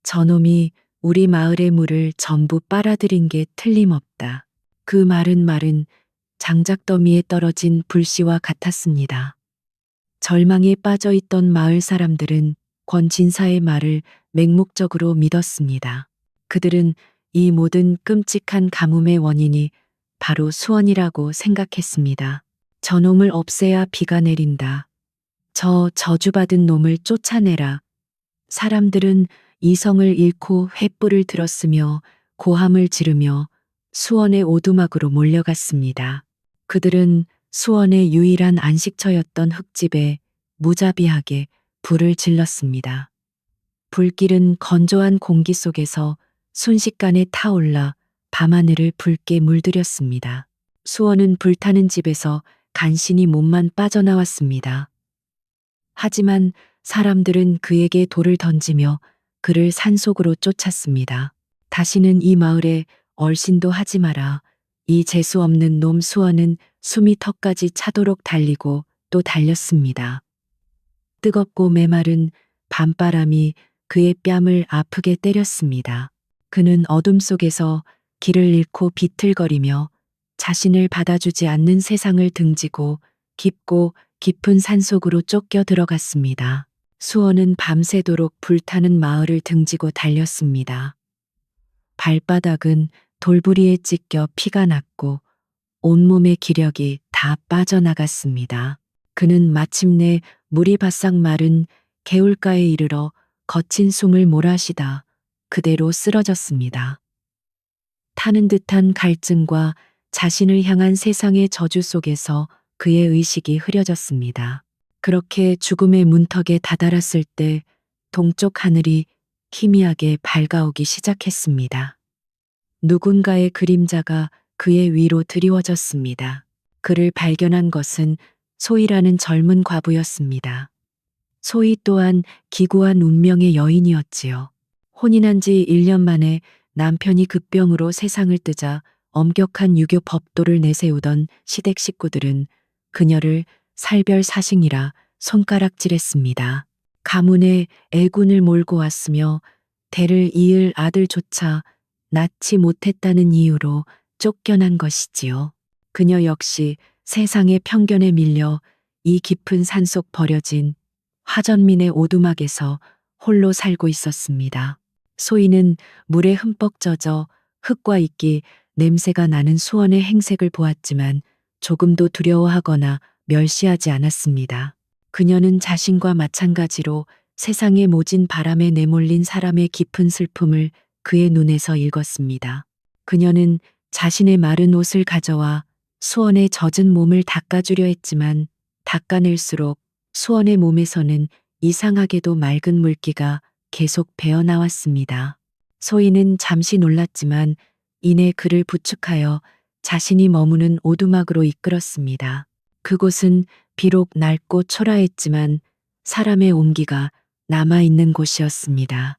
저놈이 우리 마을의 물을 전부 빨아들인 게 틀림없다. 그 말은 장작더미에 떨어진 불씨와 같았습니다. 절망에 빠져 있던 마을 사람들은 권진사의 말을 맹목적으로 믿었습니다. 그들은 이 모든 끔찍한 가뭄의 원인이 바로 수원이라고 생각했습니다. 저놈을 없애야 비가 내린다. 저 저주받은 놈을 쫓아내라. 사람들은 이성을 잃고 횃불을 들었으며 고함을 지르며 수원의 오두막으로 몰려갔습니다. 그들은 수원의 유일한 안식처였던 흙집에 무자비하게 불을 질렀습니다. 불길은 건조한 공기 속에서 순식간에 타올라 밤하늘을 붉게 물들였습니다. 수원은 불타는 집에서 간신히 몸만 빠져나왔습니다. 하지만 사람들은 그에게 돌을 던지며 그를 산속으로 쫓았습니다. 다시는 이 마을에 얼씬도 하지 마라. 이 재수 없는 놈. 수원은 숨이 턱까지 차도록 달리고 또 달렸습니다. 뜨겁고 메마른 밤바람이 그의 뺨을 아프게 때렸습니다. 그는 어둠 속에서 길을 잃고 비틀거리며 자신을 받아주지 않는 세상을 등지고 깊고 깊은 산속으로 쫓겨 들어갔습니다. 수원은 밤새도록 불타는 마을을 등지고 달렸습니다. 발바닥은 돌부리에 찢겨 피가 났고 온몸의 기력이 다 빠져나갔습니다. 그는 마침내 물이 바싹 마른 개울가에 이르러 거친 숨을 몰아쉬다 그대로 쓰러졌습니다. 타는 듯한 갈증과 자신을 향한 세상의 저주 속에서 그의 의식이 흐려졌습니다. 그렇게 죽음의 문턱에 다다랐을 때 동쪽 하늘이 희미하게 밝아오기 시작했습니다. 누군가의 그림자가 그의 위로 드리워졌습니다. 그를 발견한 것은 소희라는 젊은 과부였습니다. 소희 또한 기구한 운명의 여인이었지요. 혼인한 지 1년 만에 남편이 급병으로 세상을 뜨자 엄격한 유교 법도를 내세우던 시댁 식구들은 그녀를 살별사식이라 손가락질했습니다. 가문에 애군을 몰고 왔으며 대를 이을 아들조차 낳지 못했다는 이유로 쫓겨난 것이지요. 그녀 역시 세상의 편견에 밀려 이 깊은 산속 버려진 화전민의 오두막에서 홀로 살고 있었습니다. 소희는 물에 흠뻑 젖어 흙과 이끼 냄새가 나는 수원의 행색을 보았지만 조금도 두려워하거나 멸시하지 않았습니다. 그녀는 자신과 마찬가지로 세상의 모진 바람에 내몰린 사람의 깊은 슬픔을 그의 눈에서 읽었습니다. 그녀는 자신의 마른 옷을 가져와 수원의 젖은 몸을 닦아주려 했지만 닦아낼수록 수원의 몸에서는 이상하게도 맑은 물기가 계속 배어나왔습니다. 소희는 잠시 놀랐지만 이내 그를 부축하여 자신이 머무는 오두막으로 이끌었습니다. 그곳은 비록 낡고 초라했지만 사람의 온기가 남아있는 곳이었습니다.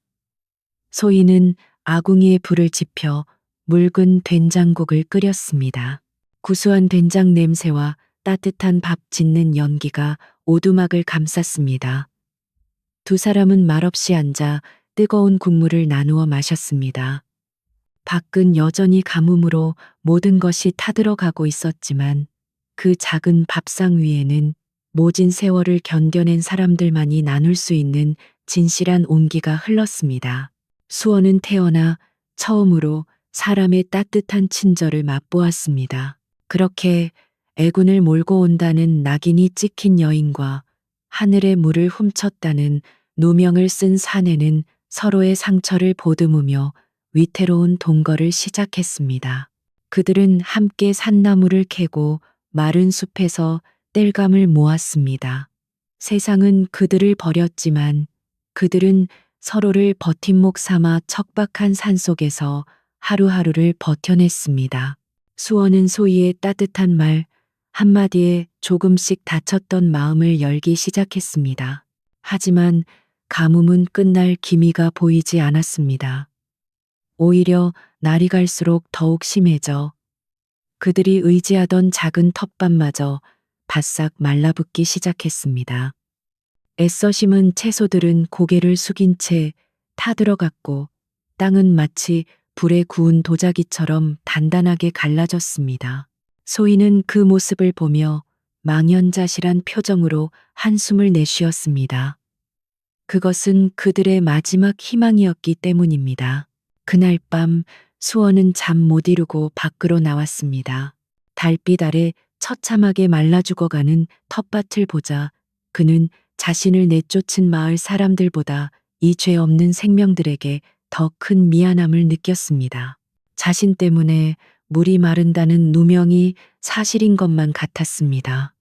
소희는 아궁이에 불을 지펴 묽은 된장국을 끓였습니다. 구수한 된장 냄새와 따뜻한 밥 짓는 연기가 오두막을 감쌌습니다. 두 사람은 말없이 앉아 뜨거운 국물을 나누어 마셨습니다. 밖은 여전히 가뭄으로 모든 것이 타들어가고 있었지만 그 작은 밥상 위에는 모진 세월을 견뎌낸 사람들만이 나눌 수 있는 진실한 온기가 흘렀습니다. 수원은 태어나 처음으로 사람의 따뜻한 친절을 맛보았습니다. 그렇게 애군을 몰고 온다는 낙인이 찍힌 여인과 하늘의 물을 훔쳤다는 누명을 쓴 사내는 서로의 상처를 보듬으며 위태로운 동거를 시작했습니다. 그들은 함께 산나무를 캐고 마른 숲에서 땔감을 모았습니다. 세상은 그들을 버렸지만 그들은 서로를 버팀목 삼아 척박한 산속에서 하루하루를 버텨냈습니다. 수원은 소희의 따뜻한 말 한마디에 조금씩 다쳤던 마음을 열기 시작했습니다. 하지만 가뭄은 끝날 기미가 보이지 않았습니다. 오히려 날이 갈수록 더욱 심해져 그들이 의지하던 작은 텃밭마저 바싹 말라붙기 시작했습니다. 애써 심은 채소들은 고개를 숙인 채 타들어갔고 땅은 마치 불에 구운 도자기처럼 단단하게 갈라졌습니다. 소희는 그 모습을 보며 망연자실한 표정으로 한숨을 내쉬었습니다. 그것은 그들의 마지막 희망이었기 때문입니다. 그날 밤 수원은 잠 못 이루고 밖으로 나왔습니다. 달빛 아래 처참하게 말라 죽어가는 텃밭을 보자 그는 자신을 내쫓은 마을 사람들보다 이 죄 없는 생명들에게 더 큰 미안함을 느꼈습니다. 자신 때문에 물이 마른다는 누명이 사실인 것만 같았습니다.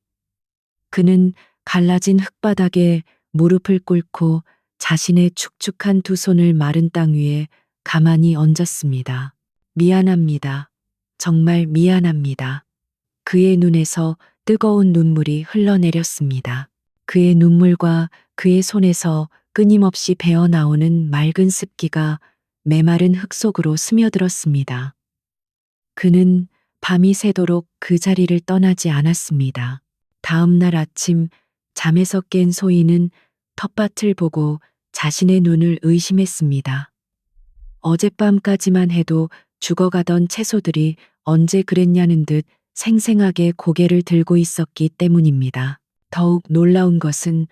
그는 갈라진 흙바닥에 무릎을 꿇고 자신의 축축한 두 손을 마른 땅 위에 가만히 얹었습니다. 미안합니다. 정말 미안합니다. 그의 눈에서 뜨거운 눈물이 흘러내렸습니다. 그의 눈물과 그의 손에서 끊임없이 배어나오는 맑은 습기가 메마른 흙 속으로 스며들었습니다. 그는 밤이 새도록 그 자리를 떠나지 않았습니다. 다음 날 아침 잠에서 깬 소희는 텃밭을 보고 자신의 눈을 의심했습니다. 어젯밤까지만 해도 죽어가던 채소들이 언제 그랬냐는 듯 생생하게 고개를 들고 있었기 때문입니다. 더욱 놀라운 것은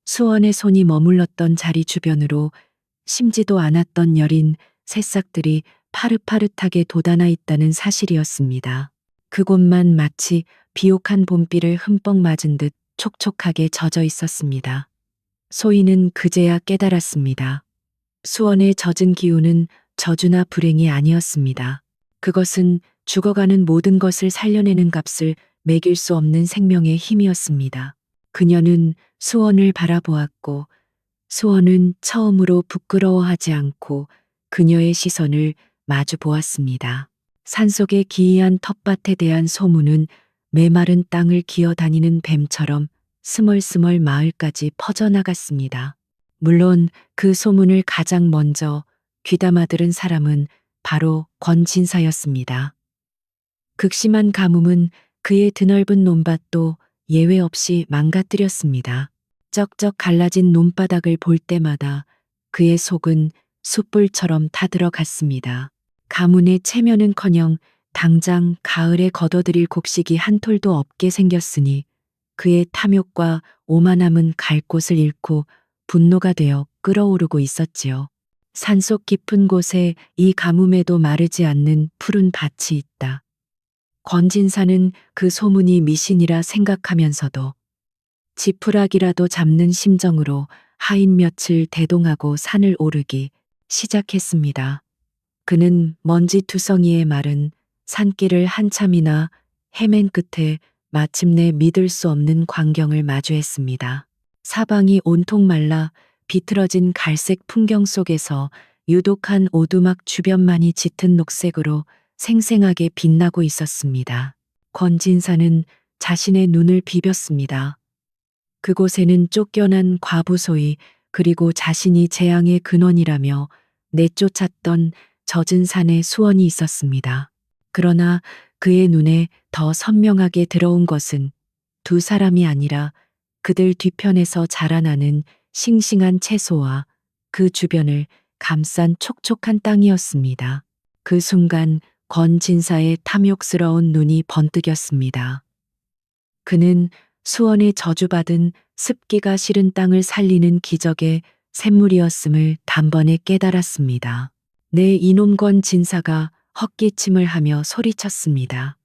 수원의 손이 머물렀던 자리 주변으로 심지도 않았던 여린 새싹들이 파릇파릇하게 돋아나 있다는 사실이었습니다. 그곳만 마치 비옥한 봄비를 흠뻑 맞은 듯 촉촉하게 젖어 있었습니다. 소희는 그제야 깨달았습니다. 수원의 젖은 기운은 저주나 불행이 아니었습니다. 그것은 죽어가는 모든 것을 살려내는 값을 매길 수 없는 생명의 힘이었습니다. 그녀는 수원을 바라보았고 수원은 처음으로 부끄러워하지 않고 그녀의 시선을 마주 보았습니다. 산속의 기이한 텃밭에 대한 소문은 메마른 땅을 기어다니는 뱀처럼 스멀스멀 마을까지 퍼져나갔습니다. 물론 그 소문을 가장 먼저 귀담아 들은 사람은 바로 권진사였습니다. 극심한 가뭄은 그의 드넓은 논밭도 예외 없이 망가뜨렸습니다. 쩍쩍 갈라진 논바닥을 볼 때마다 그의 속은 숯불처럼 타들어갔습니다. 가문의 체면은커녕 당장 가을에 거둬들일 곡식이 한 톨도 없게 생겼으니 그의 탐욕과 오만함은 갈 곳을 잃고 분노가 되어 끓어오르고 있었지요. 산속 깊은 곳에 이 가뭄에도 마르지 않는 푸른 밭이 있다. 권진사는 그 소문이 미신이라 생각하면서도 지푸라기라도 잡는 심정으로 하인 며칠 대동하고 산을 오르기 시작했습니다. 그는 먼지 투성이의 마른 산길을 한참이나 헤맨 끝에 마침내 믿을 수 없는 광경을 마주했습니다. 사방이 온통 말라 비틀어진 갈색 풍경 속에서 유독한 오두막 주변만이 짙은 녹색으로 생생하게 빛나고 있었습니다. 권진사는 자신의 눈을 비볐습니다. 그곳에는 쫓겨난 과부 소희 그리고 자신이 재앙의 근원이라며 내쫓았던 젖은 산의 수원이 있었습니다. 그러나 그의 눈에 더 선명하게 들어온 것은 두 사람이 아니라 그들 뒤편에서 자라나는 싱싱한 채소와 그 주변을 감싼 촉촉한 땅이었습니다. 그 순간 권진사의 탐욕스러운 눈이 번뜩였습니다. 그는 수원에 저주받은 습기가 싫은 땅을 살리는 기적의 샘물이었음을 단번에 깨달았습니다. 내 이놈 권진사가 헛기침을 하며 소리쳤습니다.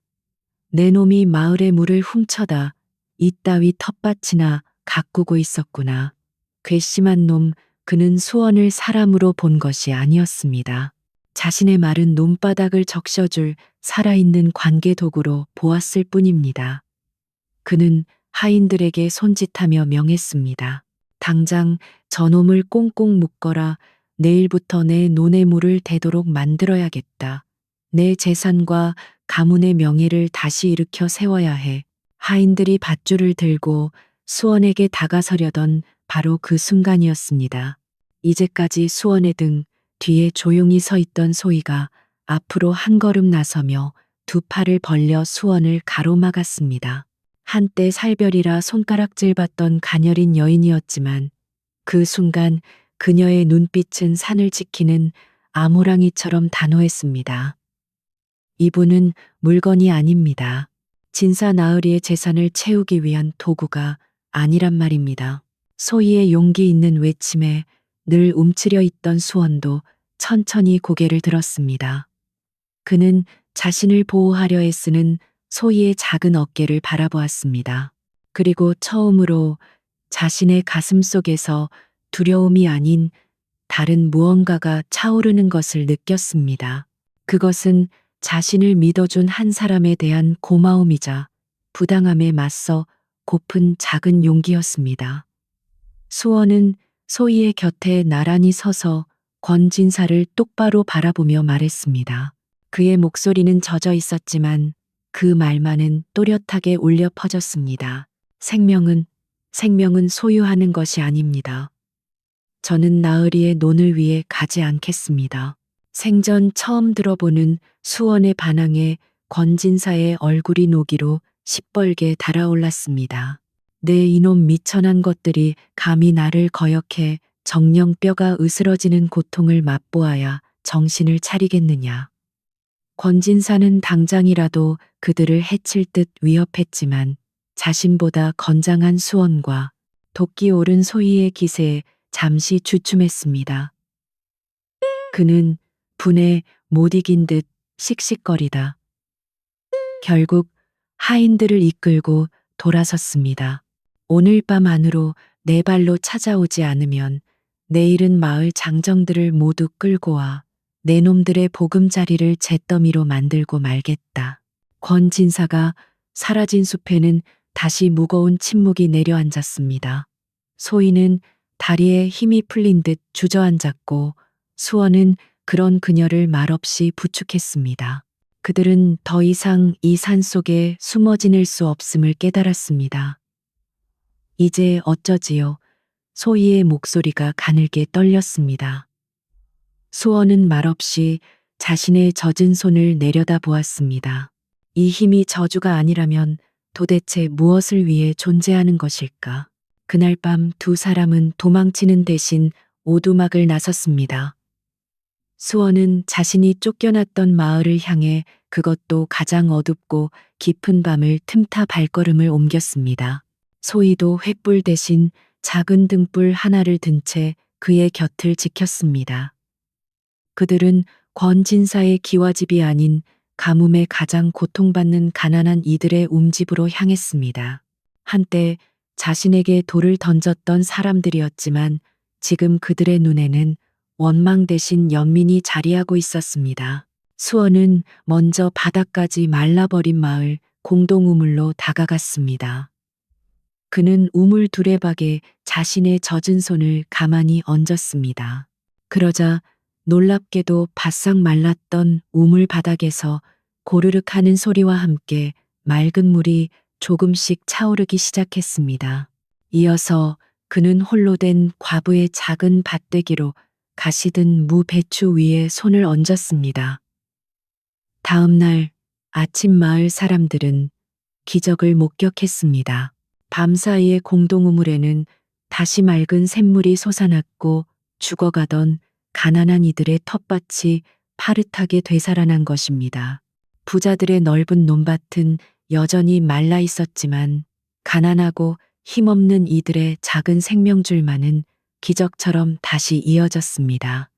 내 놈이 마을의 물을 훔쳐다 이따위 텃밭이나 가꾸고 있었구나. 괘씸한 놈, 그는 수원을 사람으로 본 것이 아니었습니다. 자신의 마른 논바닥을 적셔줄 살아있는 관계 도구로 보았을 뿐입니다. 그는 하인들에게 손짓하며 명했습니다. 당장 저놈을 꽁꽁 묶어라. 내일부터 내 논의 물을 대도록 만들어야겠다. 내 재산과 가문의 명예를 다시 일으켜 세워야 해. 하인들이 밧줄을 들고 수원에게 다가서려던 바로 그 순간이었습니다. 이제까지 수원의 등 뒤에 조용히 서 있던 소희가 앞으로 한 걸음 나서며 두 팔을 벌려 수원을 가로막았습니다. 한때 살별이라 손가락질 받던 가녀린 여인이었지만 그 순간 그녀의 눈빛은 산을 지키는 아모랑이처럼 단호했습니다. 이분은 물건이 아닙니다. 진사 나으리의 재산을 채우기 위한 도구가 아니란 말입니다. 소희의 용기 있는 외침에 늘 움츠려 있던 수원도 천천히 고개를 들었습니다. 그는 자신을 보호하려 애쓰는 소희의 작은 어깨를 바라보았습니다. 그리고 처음으로 자신의 가슴 속에서 두려움이 아닌 다른 무언가가 차오르는 것을 느꼈습니다. 그것은 자신을 믿어준 한 사람에 대한 고마움이자 부당함에 맞서 고픈 작은 용기였습니다. 수원은 소희의 곁에 나란히 서서 권진사를 똑바로 바라보며 말했습니다. 그의 목소리는 젖어 있었지만 그 말만은 또렷하게 울려 퍼졌습니다. 생명은 소유하는 것이 아닙니다. 저는 나으리의 논을 위해 가지 않겠습니다. 생전 처음 들어보는 수원의 반항에 권진사의 얼굴이 노기로 시뻘게 달아올랐습니다. 내 이놈 미천한 것들이 감히 나를 거역해 정녕 뼈가 으스러지는 고통을 맛보아야 정신을 차리겠느냐. 권진사는 당장이라도 그들을 해칠 듯 위협했지만 자신보다 건장한 수원과 도끼 오른 소희의 기세에 잠시 주춤했습니다. 그는 분에 못 이긴 듯 씩씩거리다 결국 하인들을 이끌고 돌아섰습니다. 오늘 밤 안으로 내 발로 찾아오지 않으면 내일은 마을 장정들을 모두 끌고 와 내 놈들의 보금자리를 잿더미로 만들고 말겠다. 권진사가 사라진 숲에는 다시 무거운 침묵이 내려앉았습니다. 소희는 다리에 힘이 풀린 듯 주저앉았고 수원은 그런 그녀를 말없이 부축했습니다. 그들은 더 이상 이 산 속에 숨어 지낼 수 없음을 깨달았습니다. 이제 어쩌지요? 소희의 목소리가 가늘게 떨렸습니다. 수원은 말없이 자신의 젖은 손을 내려다 보았습니다. 이 힘이 저주가 아니라면 도대체 무엇을 위해 존재하는 것일까? 그날 밤 두 사람은 도망치는 대신 오두막을 나섰습니다. 수원은 자신이 쫓겨났던 마을을 향해 그것도 가장 어둡고 깊은 밤을 틈타 발걸음을 옮겼습니다. 소희도 횃불 대신 작은 등불 하나를 든 채 그의 곁을 지켰습니다. 그들은 권진사의 기와집이 아닌 가뭄에 가장 고통받는 가난한 이들의 움집으로 향했습니다. 한때 자신에게 돌을 던졌던 사람들이었지만 지금 그들의 눈에는 원망 대신 연민이 자리하고 있었습니다. 수원은 먼저 바닥까지 말라버린 마을 공동우물로 다가갔습니다. 그는 우물 두레박에 자신의 젖은 손을 가만히 얹었습니다. 그러자 놀랍게도 바싹 말랐던 우물 바닥에서 고르륵 하는 소리와 함께 맑은 물이 조금씩 차오르기 시작했습니다. 이어서 그는 홀로 된 과부의 작은 밭대기로 가시든 무 배추 위에 손을 얹었습니다. 다음 날 아침 마을 사람들은 기적을 목격했습니다. 밤사이의 공동우물에는 다시 맑은 샘물이 솟아났고 죽어가던 가난한 이들의 텃밭이 파릇하게 되살아난 것입니다. 부자들의 넓은 논밭은 여전히 말라 있었지만 가난하고 힘없는 이들의 작은 생명줄만은 기적처럼 다시 이어졌습니다.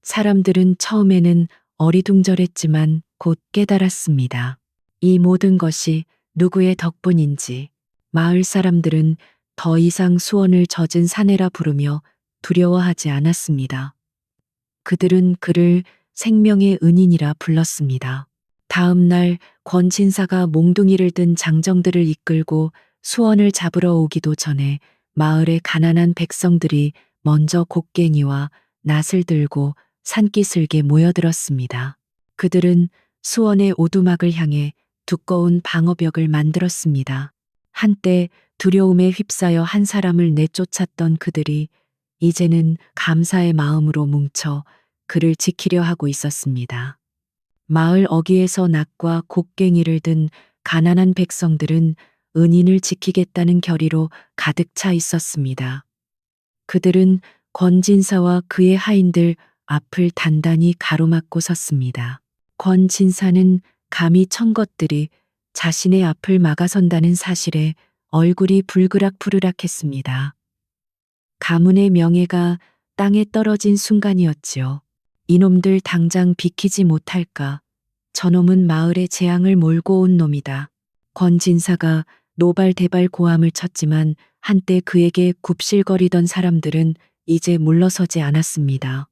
사람들은 처음에는 어리둥절했지만 곧 깨달았습니다. 이 모든 것이 누구의 덕분인지. 마을 사람들은 더 이상 수원을 젖은 사내라 부르며 두려워하지 않았습니다. 그들은 그를 생명의 은인이라 불렀습니다. 다음 날 권진사가 몽둥이를 든 장정들을 이끌고 수원을 잡으러 오기도 전에 마을의 가난한 백성들이 먼저 곡괭이와 낫을 들고 산기슭에 모여들었습니다. 그들은 수원의 오두막을 향해 두꺼운 방어벽을 만들었습니다. 한때 두려움에 휩싸여 한 사람을 내쫓았던 그들이 이제는 감사의 마음으로 뭉쳐 그를 지키려 하고 있었습니다. 마을 어귀에서 낫과 곡괭이를 든 가난한 백성들은 은인을 지키겠다는 결의로 가득 차 있었습니다. 그들은 권진사와 그의 하인들 앞을 단단히 가로막고 섰습니다. 권진사는 감히 천 것들이 자신의 앞을 막아선다는 사실에 얼굴이 불그락푸르락했습니다. 가문의 명예가 땅에 떨어진 순간이었지요. 이놈들 당장 비키지 못할까. 저놈은 마을에 재앙을 몰고 온 놈이다. 권진사가 노발대발 고함을 쳤지만 한때 그에게 굽실거리던 사람들은 이제 물러서지 않았습니다.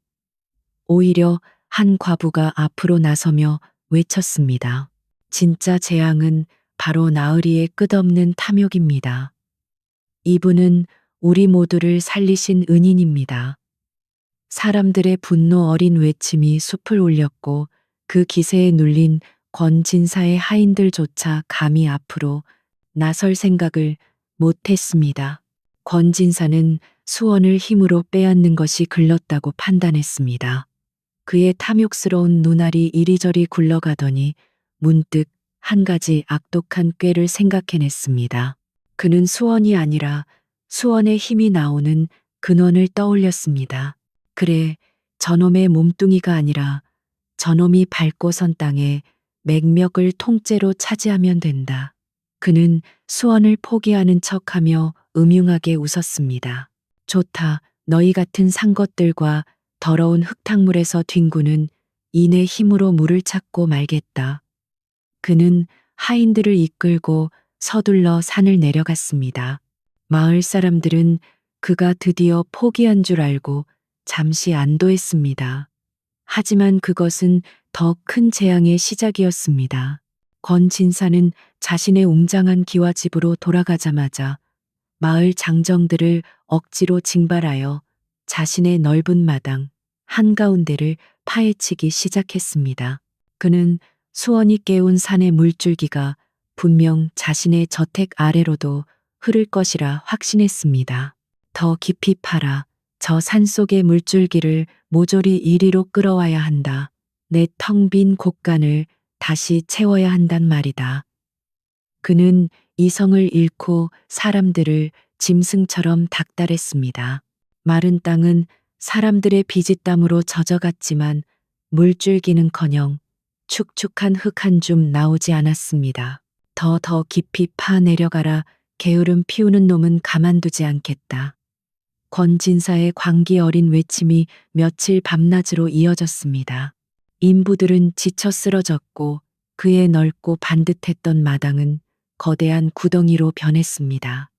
오히려 한 과부가 앞으로 나서며 외쳤습니다. 진짜 재앙은 바로 나으리의 끝없는 탐욕입니다. 이분은 우리 모두를 살리신 은인입니다. 사람들의 분노 어린 외침이 숲을 울렸고 그 기세에 눌린 권진사의 하인들조차 감히 앞으로 나설 생각을 못했습니다. 권진사는 수원을 힘으로 빼앗는 것이 글렀다고 판단했습니다. 그의 탐욕스러운 눈알이 이리저리 굴러가더니 문득 한 가지 악독한 꾀를 생각해냈습니다. 그는 수원이 아니라 수원의 힘이 나오는 근원을 떠올렸습니다. 그래, 저놈의 몸뚱이가 아니라 저놈이 밟고 선 땅에 맥력을 통째로 차지하면 된다. 그는 수원을 포기하는 척하며 음흉하게 웃었습니다. 좋다. 너희 같은 상것들과 더러운 흙탕물에서 뒹구는 이내 힘으로 물을 찾고 말겠다. 그는 하인들을 이끌고 서둘러 산을 내려갔습니다. 마을 사람들은 그가 드디어 포기한 줄 알고 잠시 안도했습니다. 하지만 그것은 더 큰 재앙의 시작이었습니다. 권진사는 자신의 웅장한 기와 집으로 돌아가자마자 마을 장정들을 억지로 징발하여 자신의 넓은 마당 한가운데를 파헤치기 시작했습니다. 그는 수원이 깨운 산의 물줄기가 분명 자신의 저택 아래로도 흐를 것이라 확신했습니다. 더 깊이 파라. 저 산속의 물줄기를 모조리 이리로 끌어와야 한다. 내 텅 빈 곳간을 다시 채워야 한단 말이다. 그는 이성을 잃고 사람들을 짐승처럼 닥달했습니다. 마른 땅은 사람들의 비짓땀으로 젖어갔지만 물줄기는커녕 축축한 흙 한 줌 나오지 않았습니다. 더 깊이 파 내려가라. 게으름 피우는 놈은 가만두지 않겠다. 권진사의 광기 어린 외침이 며칠 밤낮으로 이어졌습니다. 인부들은 지쳐 쓰러졌고 그의 넓고 반듯했던 마당은 거대한 구덩이로 변했습니다.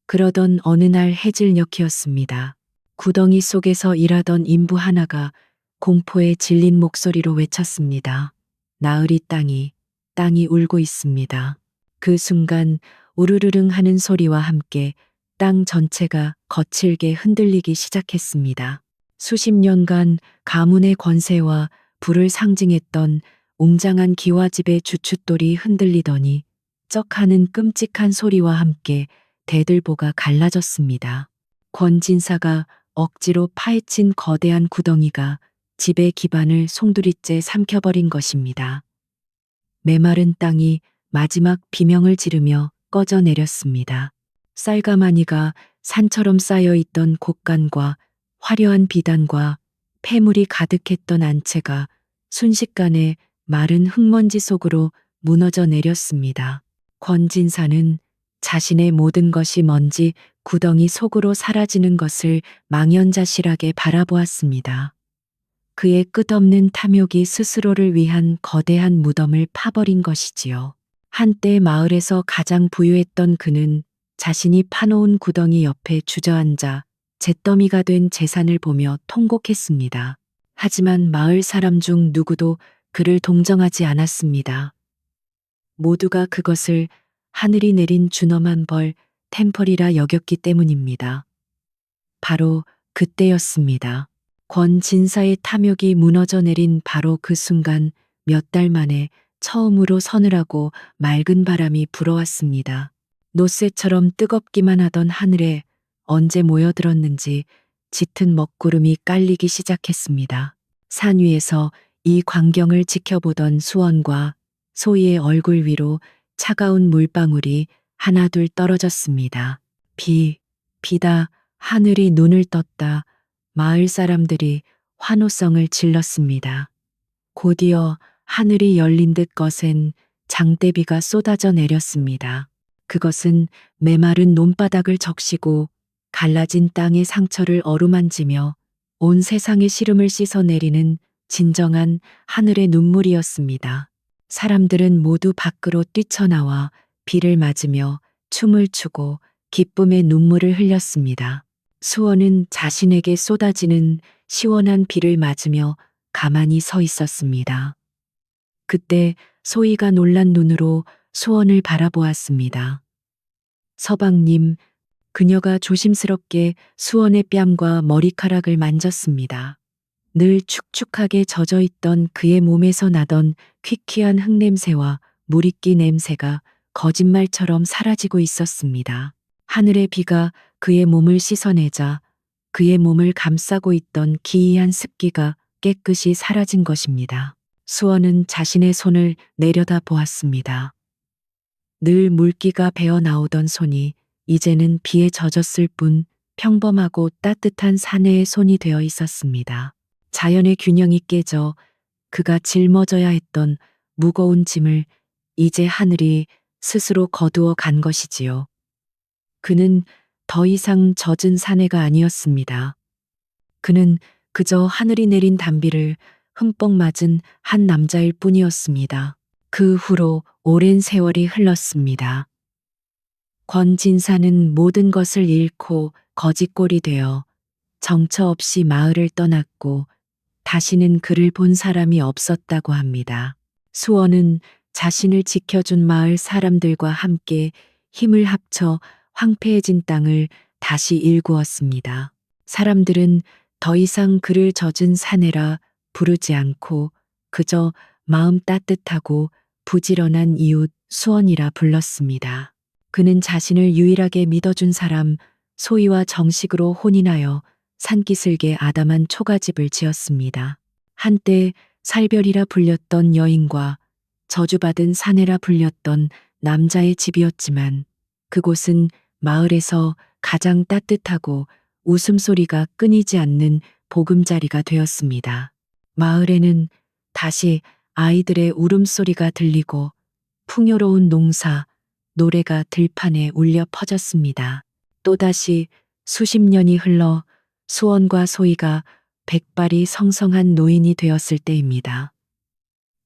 그러던 어느 날 해질녘이었습니다. 구덩이 속에서 일하던 인부 하나가 공포에 질린 목소리로 외쳤습니다. 나으리 땅이 울고 있습니다. 그 순간 우르르릉 하는 소리와 함께 땅 전체가 거칠게 흔들리기 시작했습니다. 수십 년간 가문의 권세와 부를 상징했던 웅장한 기와집의 주춧돌이 흔들리더니 쩍 하는 끔찍한 소리와 함께 대들보가 갈라졌습니다. 권진사가 억지로 파헤친 거대한 구덩이가 집의 기반을 송두리째 삼켜버린 것입니다. 메마른 땅이 마지막 비명을 지르며 꺼져 내렸습니다. 쌀가마니가 산처럼 쌓여있던 곳간과 화려한 비단과 폐물이 가득했던 안채가 순식간에 마른 흙먼지 속으로 무너져 내렸습니다. 권진사는 자신의 모든 것이 먼지 구덩이 속으로 사라지는 것을 망연자실하게 바라보았습니다. 그의 끝없는 탐욕이 스스로를 위한 거대한 무덤을 파버린 것이지요. 한때 마을에서 가장 부유했던 그는 자신이 파놓은 구덩이 옆에 주저앉아 잿더미가 된 재산을 보며 통곡했습니다. 하지만 마을 사람 중 누구도 그를 동정하지 않았습니다. 모두가 그것을 하늘이 내린 준엄한 벌, 템펄이라 여겼기 때문입니다. 바로 그때였습니다. 권진사의 탐욕이 무너져 내린 바로 그 순간 몇 달 만에 처음으로 서늘하고 맑은 바람이 불어왔습니다. 노쇠처럼 뜨겁기만 하던 하늘에 언제 모여들었는지 짙은 먹구름이 깔리기 시작했습니다. 산 위에서 이 광경을 지켜보던 수원과 소희의 얼굴 위로 차가운 물방울이 하나둘 떨어졌습니다. 비다. 하늘이 눈을 떴다. 마을 사람들이 환호성을 질렀습니다. 곧이어 하늘이 열린 듯 거센 장대비가 쏟아져 내렸습니다. 그것은 메마른 논바닥을 적시고 갈라진 땅의 상처를 어루만지며 온 세상의 시름을 씻어내리는 진정한 하늘의 눈물이었습니다. 사람들은 모두 밖으로 뛰쳐나와 비를 맞으며 춤을 추고 기쁨의 눈물을 흘렸습니다. 수원은 자신에게 쏟아지는 시원한 비를 맞으며 가만히 서 있었습니다. 그때 소희가 놀란 눈으로 수원을 바라보았습니다. 서방님, 그녀가 조심스럽게 수원의 뺨과 머리카락을 만졌습니다. 늘 축축하게 젖어 있던 그의 몸에서 나던 퀴퀴한 흙냄새와 물이끼 냄새가 거짓말처럼 사라지고 있었습니다. 하늘의 비가 그의 몸을 씻어내자 그의 몸을 감싸고 있던 기이한 습기가 깨끗이 사라진 것입니다. 수원은 자신의 손을 내려다 보았습니다. 늘 물기가 배어 나오던 손이 이제는 비에 젖었을 뿐 평범하고 따뜻한 사내의 손이 되어 있었습니다. 자연의 균형이 깨져 그가 짊어져야 했던 무거운 짐을 이제 하늘이 스스로 거두어 간 것이지요. 그는 더 이상 젖은 사내가 아니었습니다. 그는 그저 하늘이 내린 단비를 흠뻑 맞은 한 남자일 뿐이었습니다. 그 후로 오랜 세월이 흘렀습니다. 권진사는 모든 것을 잃고 거지꼴이 되어 정처 없이 마을을 떠났고 다시는 그를 본 사람이 없었다고 합니다. 수원은 자신을 지켜준 마을 사람들과 함께 힘을 합쳐 황폐해진 땅을 다시 일구었습니다. 사람들은 더 이상 그를 젖은 사내라 부르지 않고 그저 마음 따뜻하고 부지런한 이웃 수원이라 불렀습니다. 그는 자신을 유일하게 믿어준 사람 소희와 정식으로 혼인하여 산기슭에 아담한 초가집을 지었습니다. 한때 살별이라 불렸던 여인과 저주받은 사내라 불렸던 남자의 집이었지만 그곳은 마을에서 가장 따뜻하고 웃음소리가 끊이지 않는 보금자리가 되었습니다. 마을에는 다시 아이들의 울음소리가 들리고 풍요로운 농사, 노래가 들판에 울려 퍼졌습니다. 또다시 수십 년이 흘러 수원과 소희가 백발이 성성한 노인이 되었을 때입니다.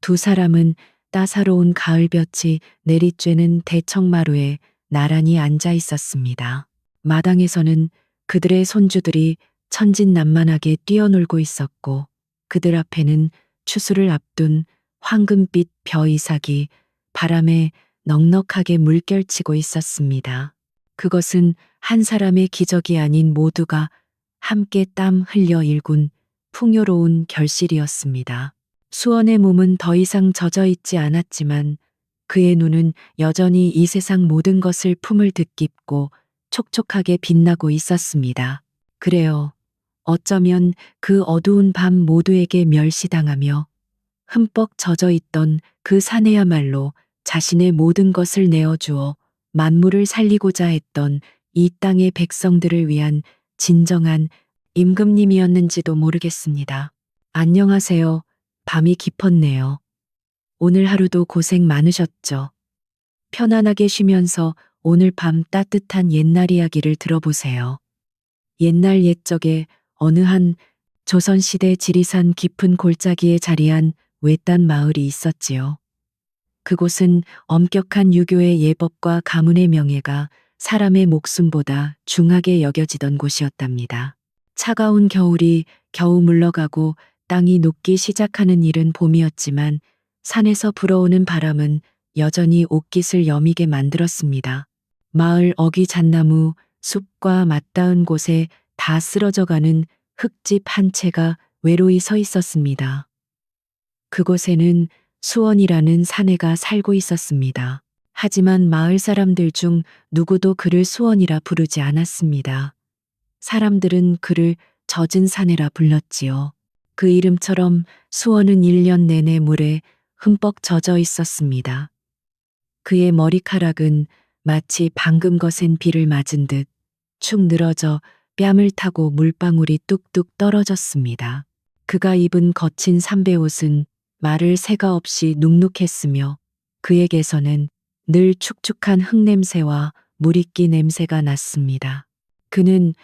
두 사람은 따사로운 가을볕이 내리쬐는 대청마루에 나란히 앉아 있었습니다. 마당에서는 그들의 손주들이 천진난만하게 뛰어놀고 있었고 그들 앞에는 추수를 앞둔 황금빛 벼 이삭이 바람에 넉넉하게 물결치고 있었습니다. 그것은 한 사람의 기적이 아닌 모두가 함께 땀 흘려 일군 풍요로운 결실이었습니다. 수원의 몸은 더 이상 젖어 있지 않았지만 그의 눈은 여전히 이 세상 모든 것을 품을 듯 깊고 촉촉하게 빛나고 있었습니다. 그래요. 어쩌면 그 어두운 밤 모두에게 멸시당하며 흠뻑 젖어 있던 그 사내야말로 자신의 모든 것을 내어주어 만물을 살리고자 했던 이 땅의 백성들을 위한 진정한 임금님이었는지도 모르겠습니다. 안녕하세요. 밤이 깊었네요. 오늘 하루도 고생 많으셨죠? 편안하게 쉬면서 오늘 밤 따뜻한 옛날 이야기를 들어보세요. 옛날 옛적에 어느 한 조선시대 지리산 깊은 골짜기에 자리한 외딴 마을이 있었지요. 그곳은 엄격한 유교의 예법과 가문의 명예가 사람의 목숨보다 중하게 여겨지던 곳이었답니다. 차가운 겨울이 겨우 물러가고 땅이 녹기 시작하는 이른 봄이었지만 산에서 불어오는 바람은 여전히 옷깃을 여미게 만들었습니다. 마을 어귀 잣나무, 숲과 맞닿은 곳에 다 쓰러져가는 흙집 한 채가 외로이 서 있었습니다. 그곳에는 수원이라는 사내가 살고 있었습니다. 하지만 마을 사람들 중 누구도 그를 수원이라 부르지 않았습니다. 사람들은 그를 젖은 사내라 불렀지요. 그 이름처럼 수원은 1년 내내 물에 흠뻑 젖어 있었습니다. 그의 머리카락은 마치 방금 거센 비를 맞은 듯 축 늘어져 뺨을 타고 물방울이 뚝뚝 떨어졌습니다. 그가 입은 거친 삼배옷은 말을 새가 없이 눅눅했으며 그에게서는 늘 축축한 흙냄새와 물이끼 냄새가 났습니다. 그는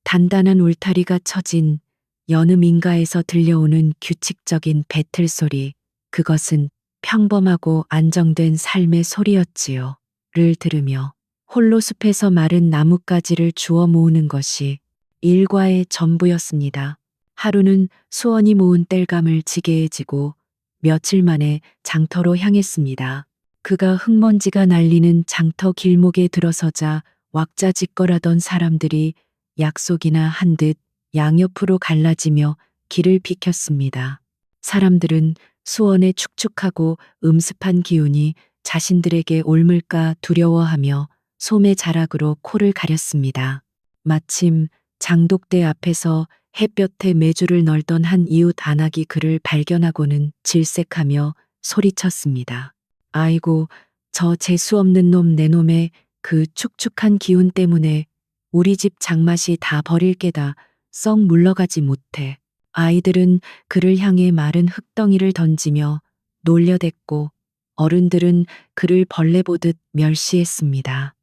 단단한 울타리가 쳐진 여느 민가에서 들려오는 규칙적인 배틀 소리, 그것은 평범하고 안정된 삶의 소리였지요. 를 들으며 홀로 숲에서 마른 나뭇가지를 주워 모으는 것이 일과의 전부였습니다. 하루는 수원이 모은 땔감을 지게에 지고 며칠 만에 장터로 향했습니다. 그가 흙먼지가 날리는 장터 길목에 들어서자 왁자지껄하던 사람들이 약속이나 한 듯 양옆으로 갈라지며 길을 비켰습니다. 사람들은 수원의 축축하고 음습한 기운이 자신들에게 옮을까 두려워하며 소매 자락으로 코를 가렸습니다. 마침 장독대 앞에서 햇볕에 메주를 널던 한 이웃 안악이 그를 발견하고는 질색하며 소리쳤습니다. 아이고, 저 재수 없는 놈 내 놈의 그 축축한 기운 때문에 우리 집 장맛이 다 버릴 게다 썩 물러가지 못해. 아이들은 그를 향해 마른 흙덩이를 던지며 놀려댔고 어른들은 그를 벌레 보듯 멸시했습니다.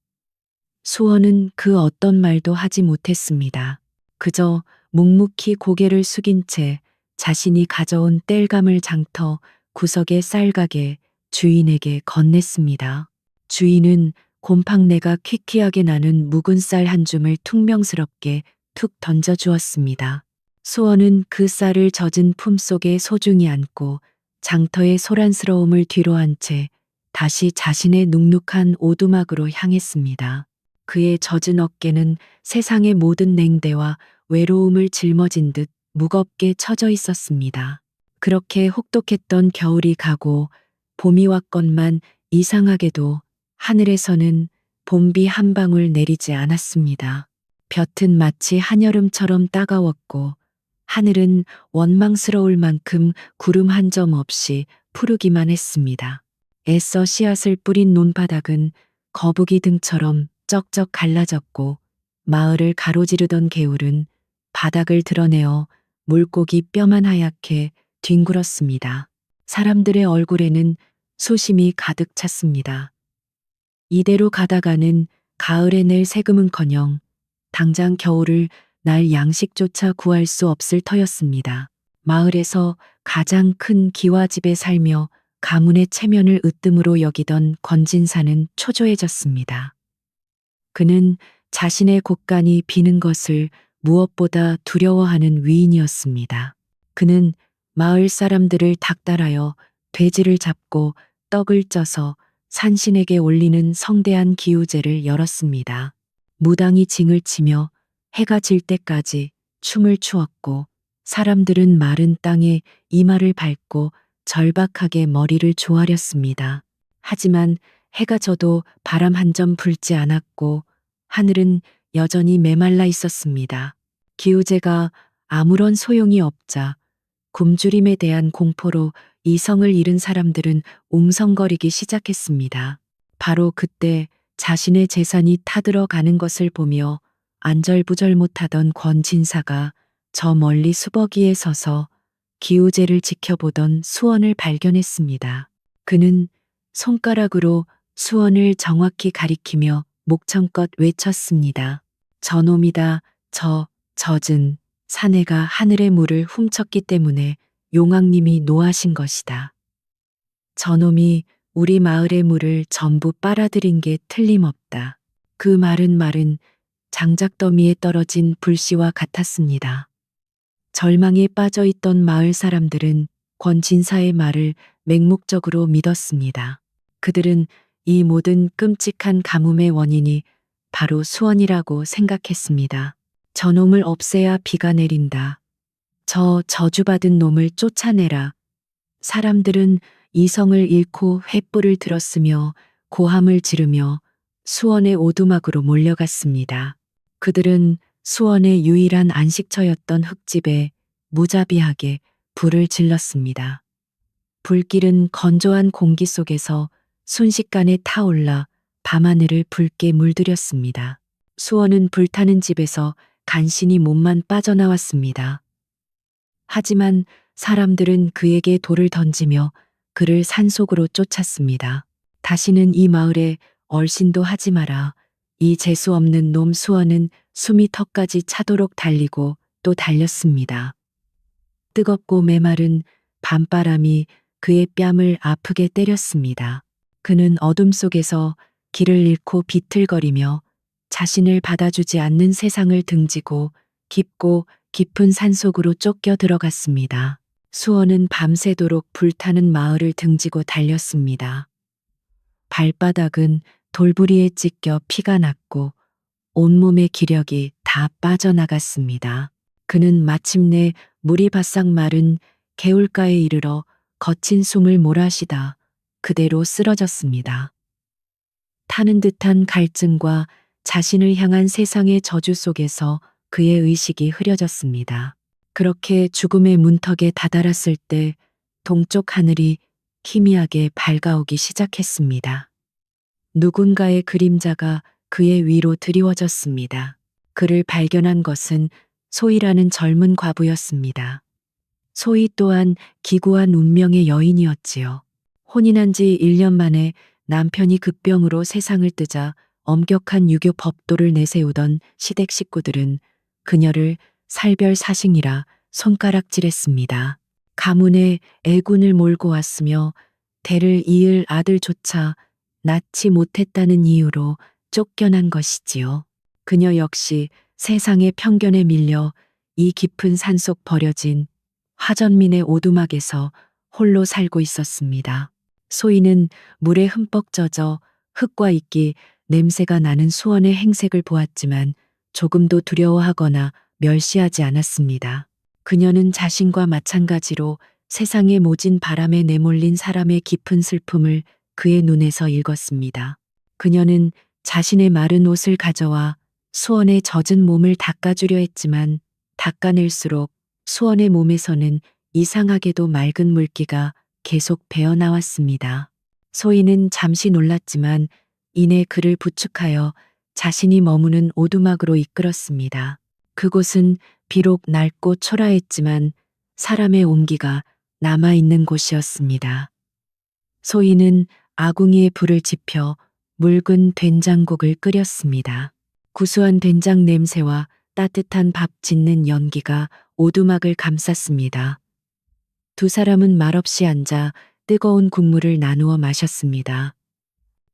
수원은 그 어떤 말도 하지 못했습니다. 그저 묵묵히 고개를 숙인 채 자신이 가져온 땔감을 장터 구석의 쌀가게 주인에게 건넸습니다. 주인은 곰팡내가 퀴퀴하게 나는 묵은 쌀 한 줌을 퉁명스럽게 툭 던져 주었습니다. 수원은 그 쌀을 젖은 품속에 소중히 안고 장터의 소란스러움을 뒤로한 채 다시 자신의 눅눅한 오두막으로 향했습니다. 그의 젖은 어깨는 세상의 모든 냉대와 외로움을 짊어진 듯 무겁게 처져 있었습니다. 그렇게 혹독했던 겨울이 가고 봄이 왔건만 이상하게도 하늘에서는 봄비 한 방울 내리지 않았습니다. 볕은 마치 한여름처럼 따가웠고 하늘은 원망스러울 만큼 구름 한 점 없이 푸르기만 했습니다. 애써 씨앗을 뿌린 논바닥은 거북이 등처럼 쩍쩍 갈라졌고 마을을 가로지르던 개울은 바닥을 드러내어 물고기 뼈만 하얗게 뒹굴었습니다. 사람들의 얼굴에는 수심이 가득 찼습니다. 이대로 가다가는 가을에 낼 세금은커녕 당장 겨울을 날 양식조차 구할 수 없을 터였습니다. 마을에서 가장 큰 기와집에 살며 가문의 체면을 으뜸으로 여기던 권진사는 초조해졌습니다. 그는 자신의 곳간이 비는 것을 무엇보다 두려워하는 위인이었습니다. 그는 마을 사람들을 닥달하여 돼지를 잡고 떡을 쪄서 산신에게 올리는 성대한 기우제를 열었습니다. 무당이 징을 치며 해가 질 때까지 춤을 추었고 사람들은 마른 땅에 이마를 밟고 절박하게 머리를 조아렸습니다. 하지만 해가 져도 바람 한 점 불지 않았고 하늘은 여전히 메말라 있었습니다. 기우제가 아무런 소용이 없자 굶주림에 대한 공포로 이성을 잃은 사람들은 웅성거리기 시작했습니다. 바로 그때 자신의 재산이 타들어가는 것을 보며 안절부절 못하던 권진사가 저 멀리 수버기에 서서 기우제를 지켜보던 수원을 발견했습니다. 그는 손가락으로 수원을 정확히 가리키며 목청껏 외쳤습니다. 저놈이다. 저 젖은 사내가 하늘의 물을 훔쳤기 때문에 용왕님이 노하신 것이다. 저놈이 우리 마을의 물을 전부 빨아들인 게 틀림없다. 그 말은 장작더미에 떨어진 불씨와 같았습니다. 절망에 빠져 있던 마을 사람들은 권진사의 말을 맹목적으로 믿었습니다. 그들은 이 모든 끔찍한 가뭄의 원인이 바로 수원이라고 생각했습니다. 저놈을 없애야 비가 내린다. 저 저주받은 놈을 쫓아내라. 사람들은 이성을 잃고 횃불을 들었으며 고함을 지르며 수원의 오두막으로 몰려갔습니다. 그들은 수원의 유일한 안식처였던 흙집에 무자비하게 불을 질렀습니다. 불길은 건조한 공기 속에서 순식간에 타올라 밤하늘을 붉게 물들였습니다. 수원은 불타는 집에서 간신히 몸만 빠져나왔습니다. 하지만 사람들은 그에게 돌을 던지며 그를 산속으로 쫓았습니다. 다시는 이 마을에 얼씬도 하지 마라. 이 재수 없는 놈 수원은 숨이 턱까지 차도록 달리고 또 달렸습니다. 뜨겁고 메마른 밤바람이 그의 뺨을 아프게 때렸습니다. 그는 어둠 속에서 길을 잃고 비틀거리며 자신을 받아주지 않는 세상을 등지고 깊고 깊은 산속으로 쫓겨 들어갔습니다. 수원은 밤새도록 불타는 마을을 등지고 달렸습니다. 발바닥은 돌부리에 찢겨 피가 났고 온몸의 기력이 다 빠져나갔습니다. 그는 마침내 물이 바싹 마른 개울가에 이르러 거친 숨을 몰아쉬다 그대로 쓰러졌습니다. 타는 듯한 갈증과 자신을 향한 세상의 저주 속에서 그의 의식이 흐려졌습니다. 그렇게 죽음의 문턱에 다다랐을 때 동쪽 하늘이 희미하게 밝아오기 시작했습니다. 누군가의 그림자가 그의 위로 드리워졌습니다. 그를 발견한 것은 소희라는 젊은 과부였습니다. 소희 또한 기구한 운명의 여인이었지요. 혼인한 지 1년 만에 남편이 급병으로 세상을 뜨자 엄격한 유교 법도를 내세우던 시댁 식구들은 그녀를 살별사싱이라 손가락질했습니다. 가문에 애군을 몰고 왔으며 대를 이을 아들조차 낳지 못했다는 이유로 쫓겨난 것이지요. 그녀 역시 세상의 편견에 밀려 이 깊은 산속 버려진 화전민의 오두막에서 홀로 살고 있었습니다. 소희는 물에 흠뻑 젖어 흙과 이끼 냄새가 나는 수원의 행색을 보았지만 조금도 두려워하거나 멸시하지 않았습니다. 그녀는 자신과 마찬가지로 세상에 모진 바람에 내몰린 사람의 깊은 슬픔을 그의 눈에서 읽었습니다. 그녀는 자신의 마른 옷을 가져와 수원의 젖은 몸을 닦아주려 했지만 닦아낼수록 수원의 몸에서는 이상하게도 맑은 물기가 계속 배어나왔습니다. 소희는 잠시 놀랐지만 이내 그를 부축하여 자신이 머무는 오두막으로 이끌었습니다. 그곳은 비록 낡고 초라했지만 사람의 온기가 남아있는 곳이었습니다. 소희는 아궁이에 불을 지펴 묽은 된장국을 끓였습니다. 구수한 된장 냄새와 따뜻한 밥 짓는 연기가 오두막을 감쌌습니다. 두 사람은 말없이 앉아 뜨거운 국물을 나누어 마셨습니다.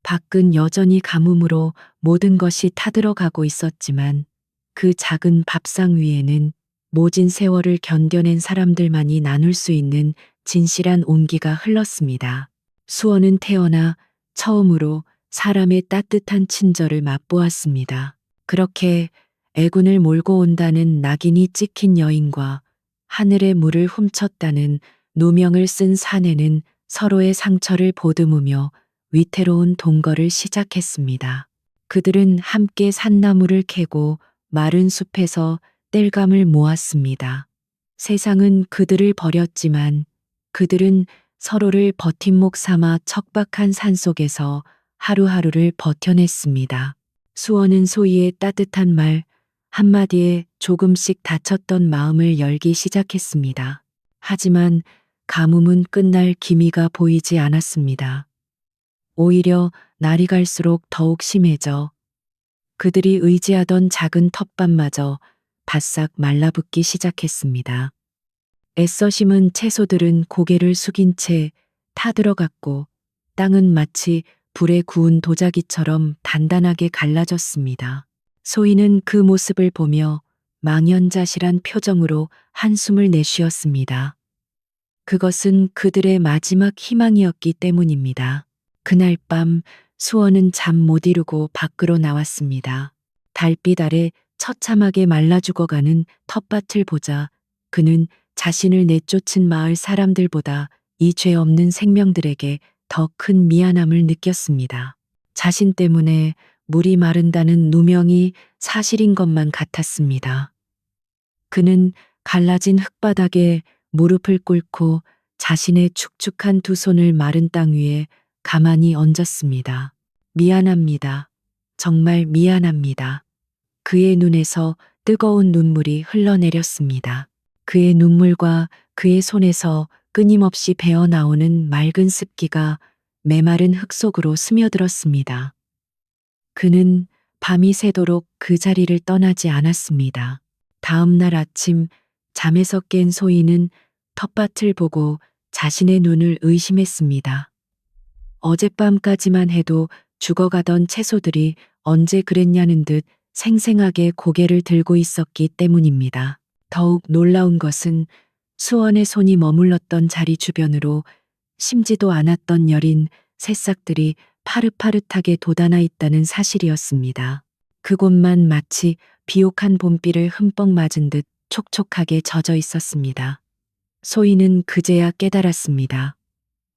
밖은 여전히 가뭄으로 모든 것이 타들어가고 있었지만 그 작은 밥상 위에는 모진 세월을 견뎌낸 사람들만이 나눌 수 있는 진실한 온기가 흘렀습니다. 수원은 태어나 처음으로 사람의 따뜻한 친절을 맛보았습니다. 그렇게 애군을 몰고 온다는 낙인이 찍힌 여인과 하늘의 물을 훔쳤다는 누명을 쓴 사내는 서로의 상처를 보듬으며 위태로운 동거를 시작했습니다. 그들은 함께 산나무를 캐고 마른 숲에서 땔감을 모았습니다. 세상은 그들을 버렸지만 그들은 서로를 버팀목 삼아 척박한 산속에서 하루하루를 버텨냈습니다. 수원은 소희의 따뜻한 말 한마디에 조금씩 다쳤던 마음을 열기 시작했습니다. 하지만 가뭄은 끝날 기미가 보이지 않았습니다. 오히려 날이 갈수록 더욱 심해져 그들이 의지하던 작은 텃밭마저 바싹 말라붙기 시작했습니다. 애써 심은 채소들은 고개를 숙인 채 타들어갔고 땅은 마치 불에 구운 도자기처럼 단단하게 갈라졌습니다. 소희는 그 모습을 보며 망연자실한 표정으로 한숨을 내쉬었습니다. 그것은 그들의 마지막 희망이었기 때문입니다. 그날 밤 수원은 잠 못 이루고 밖으로 나왔습니다. 달빛 아래 처참하게 말라 죽어가는 텃밭을 보자 그는 자신을 내쫓은 마을 사람들보다 이 죄 없는 생명들에게 더 큰 미안함을 느꼈습니다. 자신 때문에 물이 마른다는 누명이 사실인 것만 같았습니다. 그는 갈라진 흙바닥에 무릎을 꿇고 자신의 축축한 두 손을 마른 땅 위에 가만히 얹었습니다. 미안합니다. 정말 미안합니다. 그의 눈에서 뜨거운 눈물이 흘러내렸습니다. 그의 눈물과 그의 손에서 끊임없이 배어나오는 맑은 습기가 메마른 흙 속으로 스며들었습니다. 그는 밤이 새도록 그 자리를 떠나지 않았습니다. 다음 날 아침 잠에서 깬 소희는 텃밭을 보고 자신의 눈을 의심했습니다. 어젯밤까지만 해도 죽어가던 채소들이 언제 그랬냐는 듯 생생하게 고개를 들고 있었기 때문입니다. 더욱 놀라운 것은 수원의 손이 머물렀던 자리 주변으로 심지도 않았던 여린 새싹들이 파릇파릇하게 돋아나 있다는 사실이었습니다. 그곳만 마치 비옥한 봄비를 흠뻑 맞은 듯 촉촉하게 젖어 있었습니다. 소희는 그제야 깨달았습니다.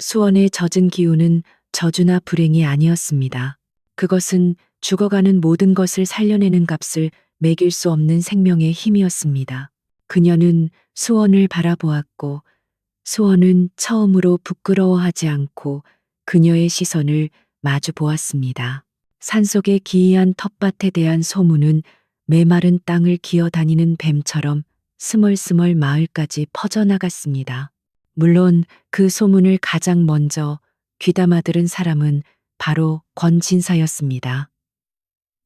수원의 젖은 기운은 저주나 불행이 아니었습니다. 그것은 죽어가는 모든 것을 살려내는 값을 매길 수 없는 생명의 힘이었습니다. 그녀는 수원을 바라보았고 수원은 처음으로 부끄러워하지 않고 그녀의 시선을 마주 보았습니다. 산속의 기이한 텃밭에 대한 소문은 메마른 땅을 기어다니는 뱀처럼 스멀스멀 마을까지 퍼져나갔습니다. 물론 그 소문을 가장 먼저 귀담아 들은 사람은 바로 권진사였습니다.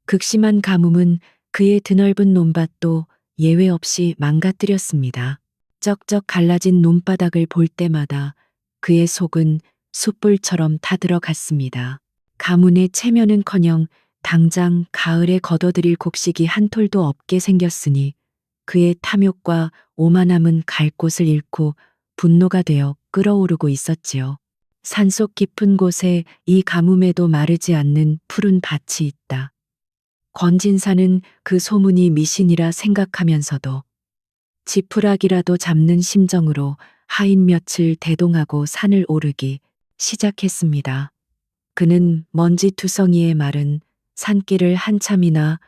극심한 가뭄은 그의 드넓은 논밭도 예외 없이 망가뜨렸습니다. 쩍쩍 갈라진 논바닥을 볼 때마다 그의 속은 숯불처럼 타들어갔습니다. 가문의 체면은커녕 당장 가을에 거둬들일 곡식이 한 톨도 없게 생겼으니 그의 탐욕과 오만함은 갈 곳을 잃고 분노가 되어 끓어오르고 있었지요. 산속 깊은 곳에 이 가뭄에도 마르지 않는 푸른 밭이 있다. 권진사는 그 소문이 미신이라 생각하면서도 지푸라기라도 잡는 심정으로 하인 며칠 대동하고 산을 오르기 시작했습니다. 그는 먼지투성이의 마른 산길을 한참이나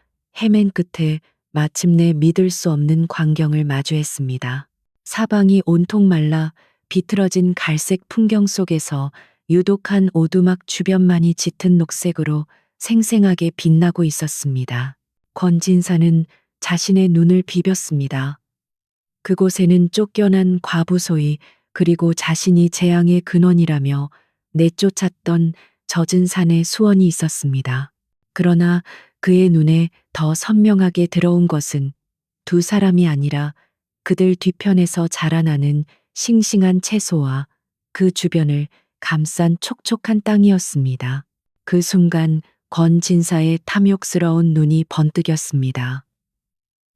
헤맨 끝에 마침내 믿을 수 없는 광경을 마주했습니다. 사방이 온통 말라 비틀어진 갈색 풍경 속에서 유독한 오두막 주변만이 짙은 녹색으로 생생하게 빛나고 있었습니다. 권진사는 자신의 눈을 비볐습니다. 그곳에는 쫓겨난 과부 소희 그리고 자신이 재앙의 근원이라며 내쫓았던 젖은 산의 수원이 있었습니다. 그러나 그의 눈에 더 선명하게 들어온 것은 두 사람이 아니라 그들 뒤편에서 자라나는 싱싱한 채소와 그 주변을 감싼 촉촉한 땅이었습니다. 그 순간 권진사의 탐욕스러운 눈이 번뜩였습니다.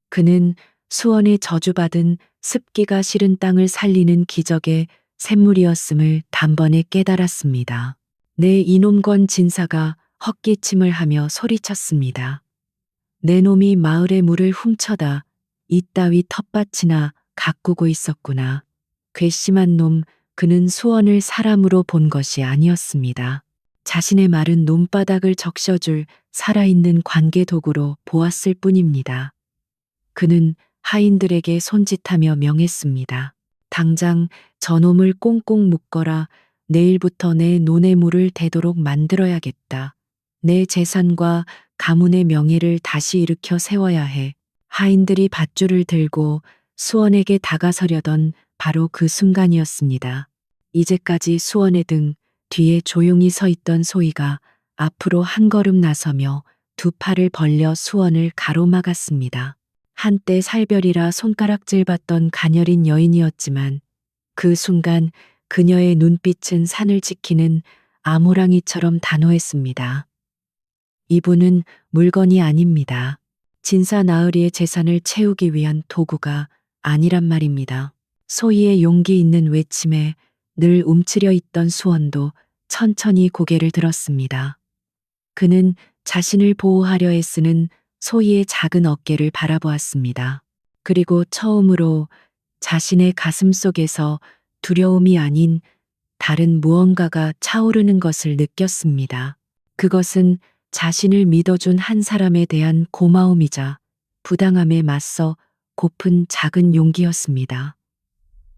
그는 수원에 저주받은 습기가 싫은 땅을 살리는 기적의 샘물이었음을 단번에 깨달았습니다. 내 이놈 권진사가 헛기침을 하며 소리쳤습니다. 내 놈이 마을의 물을 훔쳐다 이따위 텃밭이나 가꾸고 있었구나. 괘씸한 놈, 그는 수원을 사람으로 본 것이 아니었습니다. 자신의 마른 논바닥을 적셔줄 살아있는 관계 도구로 보았을 뿐입니다. 그는 하인들에게 손짓하며 명했습니다. 당장 저놈을 꽁꽁 묶어라. 내일부터 내 논의 물을 되도록 만들어야겠다. 내 재산과 가문의 명예를 다시 일으켜 세워야 해. 하인들이 밧줄을 들고 수원에게 다가서려던 바로 그 순간이었습니다. 이제까지 수원의 등 뒤에 조용히 서 있던 소희가 앞으로 한 걸음 나서며 두 팔을 벌려 수원을 가로막았습니다. 한때 살별이라 손가락질 받던 가녀린 여인이었지만 그 순간 그녀의 눈빛은 산을 지키는 아모랑이처럼 단호했습니다. 이분은 물건이 아닙니다. 진사 나으리의 재산을 채우기 위한 도구가 아니란 말입니다. 소희의 용기 있는 외침에 늘 움츠려 있던 수원도 천천히 고개를 들었습니다. 그는 자신을 보호하려 애쓰는 소희의 작은 어깨를 바라보았습니다. 그리고 처음으로 자신의 가슴 속에서 두려움이 아닌 다른 무언가가 차오르는 것을 느꼈습니다. 그것은 자신을 믿어준 한 사람에 대한 고마움이자 부당함에 맞서 고픈 작은 용기였습니다.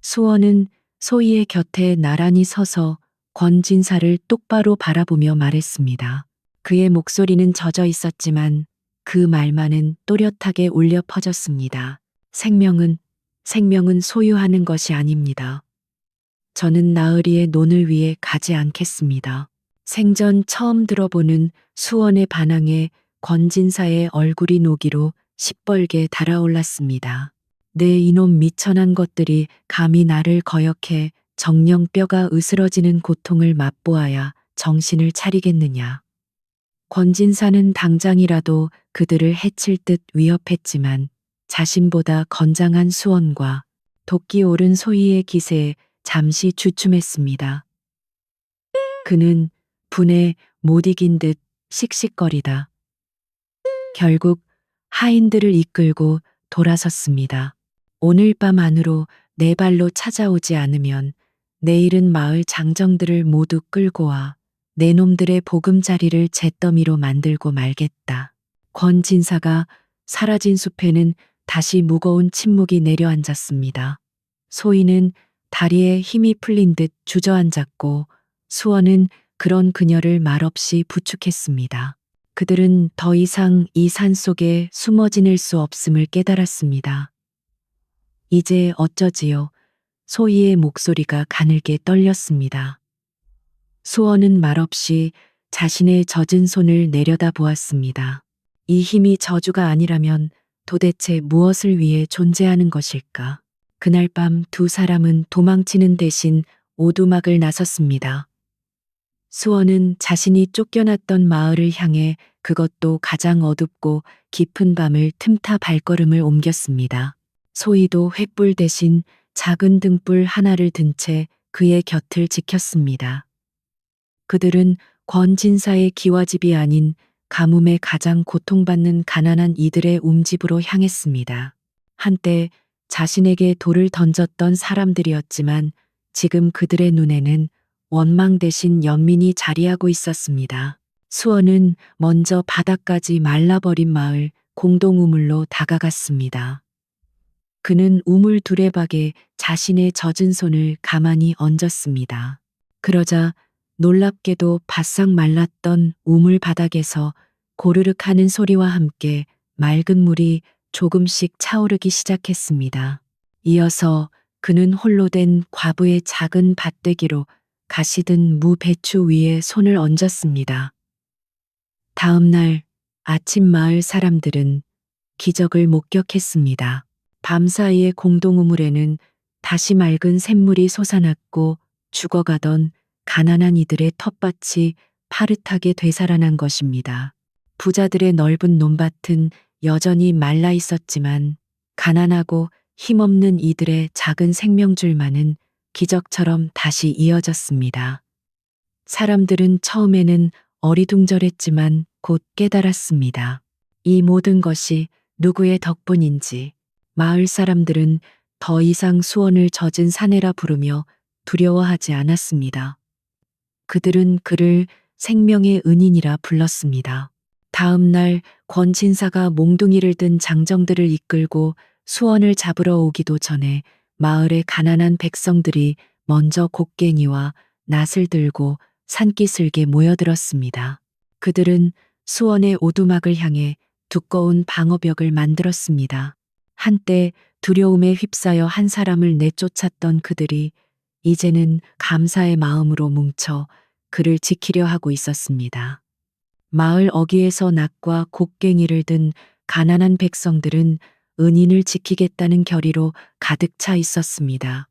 수원은 소희의 곁에 나란히 서서 권진사를 똑바로 바라보며 말했습니다. 그의 목소리는 젖어 있었지만 그 말만은 또렷하게 울려 퍼졌습니다. 생명은 소유하는 것이 아닙니다. 저는 나으리의 논을 위해 가지 않겠습니다. 생전 처음 들어보는 수원의 반항에 권진사의 얼굴이 노기로 시뻘게 달아올랐습니다. 내 이놈 미천한 것들이 감히 나를 거역해 정녕 뼈가 으스러지는 고통을 맛보아야 정신을 차리겠느냐. 권진사는 당장이라도 그들을 해칠 듯 위협했지만 자신보다 건장한 수원과 도끼 오른 소희의 기세에 잠시 주춤했습니다. 그는 분에 못 이긴 듯 씩씩거리다 결국 하인들을 이끌고 돌아섰습니다. 오늘 밤 안으로 내 발로 찾아오지 않으면 내일은 마을 장정들을 모두 끌고 와 내 놈들의 보금자리를 잿더미로 만들고 말겠다. 권진사가 사라진 숲에는 다시 무거운 침묵이 내려앉았습니다. 소희는 다리에 힘이 풀린 듯 주저앉았고 수원은 그런 그녀를 말없이 부축했습니다. 그들은 더 이상 이 산 속에 숨어 지낼 수 없음을 깨달았습니다. 이제 어쩌지요? 소희의 목소리가 가늘게 떨렸습니다. 수원은 말없이 자신의 젖은 손을 내려다 보았습니다. 이 힘이 저주가 아니라면 도대체 무엇을 위해 존재하는 것일까? 그날 밤 두 사람은 도망치는 대신 오두막을 나섰습니다. 수원은 자신이 쫓겨났던 마을을 향해 그것도 가장 어둡고 깊은 밤을 틈타 발걸음을 옮겼습니다. 소희도 횃불 대신 작은 등불 하나를 든 채 그의 곁을 지켰습니다. 그들은 권진사의 기와집이 아닌 가뭄에 가장 고통받는 가난한 이들의 움집으로 향했습니다. 한때 자신에게 돌을 던졌던 사람들이었지만 지금 그들의 눈에는 원망 대신 연민이 자리하고 있었습니다. 수원은 먼저 바닥까지 말라버린 마을 공동우물로 다가갔습니다. 그는 우물 두레박에 자신의 젖은 손을 가만히 얹었습니다. 그러자 놀랍게도 바싹 말랐던 우물 바닥에서 고르륵 하는 소리와 함께 맑은 물이 조금씩 차오르기 시작했습니다. 이어서 그는 홀로 된 과부의 작은 밭대기로 가시든 무 배추 위에 손을 얹었습니다. 다음 날 아침 마을 사람들은 기적을 목격했습니다. 밤사이의 공동우물에는 다시 맑은 샘물이 솟아났고 죽어가던 가난한 이들의 텃밭이 파릇하게 되살아난 것입니다. 부자들의 넓은 논밭은 여전히 말라 있었지만 가난하고 힘없는 이들의 작은 생명줄만은 기적처럼 다시 이어졌습니다. 사람들은 처음에는 어리둥절했지만 곧 깨달았습니다. 이 모든 것이 누구의 덕분인지. 마을 사람들은 더 이상 수원을 젖은 사내라 부르며 두려워하지 않았습니다. 그들은 그를 생명의 은인이라 불렀습니다. 다음 날 권진사가 몽둥이를 든 장정들을 이끌고 수원을 잡으러 오기도 전에 마을의 가난한 백성들이 먼저 곡괭이와 낫을 들고 산기슭에 모여들었습니다. 그들은 수원의 오두막을 향해 두꺼운 방어벽을 만들었습니다. 한때 두려움에 휩싸여 한 사람을 내쫓았던 그들이 이제는 감사의 마음으로 뭉쳐 그를 지키려 하고 있었습니다. 마을 어귀에서 낫과 곡괭이를 든 가난한 백성들은 은인을 지키겠다는 결의로 가득 차 있었습니다.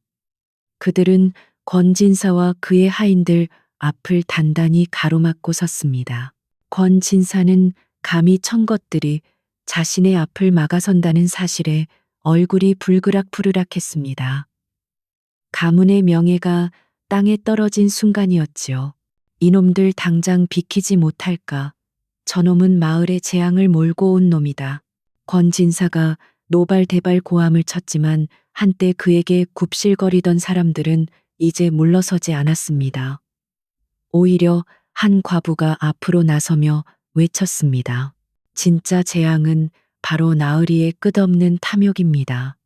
그들은 권진사와 그의 하인들 앞을 단단히 가로막고 섰습니다. 권진사는 감히 천 것들이 자신의 앞을 막아선다는 사실에 얼굴이 불그락푸르락했습니다. 가문의 명예가 땅에 떨어진 순간이었지요. 이놈들 당장 비키지 못할까. 저놈은 마을에 재앙을 몰고 온 놈이다. 권진사가 노발대발 고함을 쳤지만 한때 그에게 굽실거리던 사람들은 이제 물러서지 않았습니다. 오히려 한 과부가 앞으로 나서며 외쳤습니다. 진짜 재앙은 바로 나으리의 끝없는 탐욕입니다.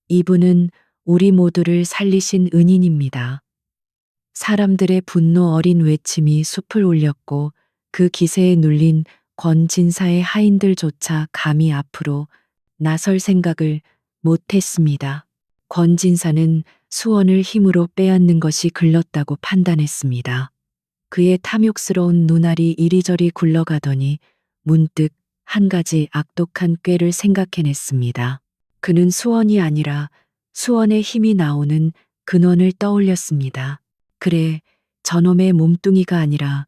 이분은 우리 모두를 살리신 은인입니다. 사람들의 분노 어린 외침이 숲을 울렸고 그 기세에 눌린 권진사의 하인들조차 감히 앞으로 나설 생각을 못했습니다. 권진사는 수원을 힘으로 빼앗는 것이 글렀다고 판단했습니다. 그의 탐욕스러운 눈알이 이리저리 굴러가더니 문득 한 가지 악독한 꾀를 생각해냈습니다. 그는 수원이 아니라 수원의 힘이 나오는 근원을 떠올렸습니다. 그래, 저놈의 몸뚱이가 아니라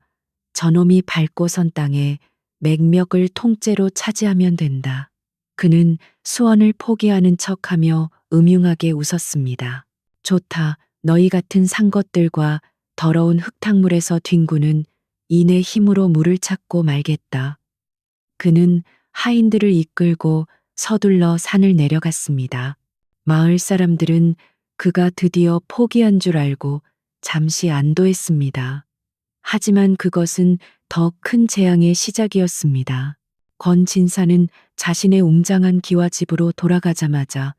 저놈이 밟고 선 땅에 맥력을 통째로 차지하면 된다. 그는 수원을 포기하는 척하며 음흉하게 웃었습니다. 좋다. 너희 같은 산 것들과 더러운 흙탕물에서 뒹구는 이내 힘으로 물을 찾고 말겠다. 그는 하인들을 이끌고 서둘러 산을 내려갔습니다. 마을 사람들은 그가 드디어 포기한 줄 알고 잠시 안도했습니다. 하지만 그것은 더 큰 재앙의 시작이었습니다. 권진사는 자신의 웅장한 기와집으로 돌아가자마자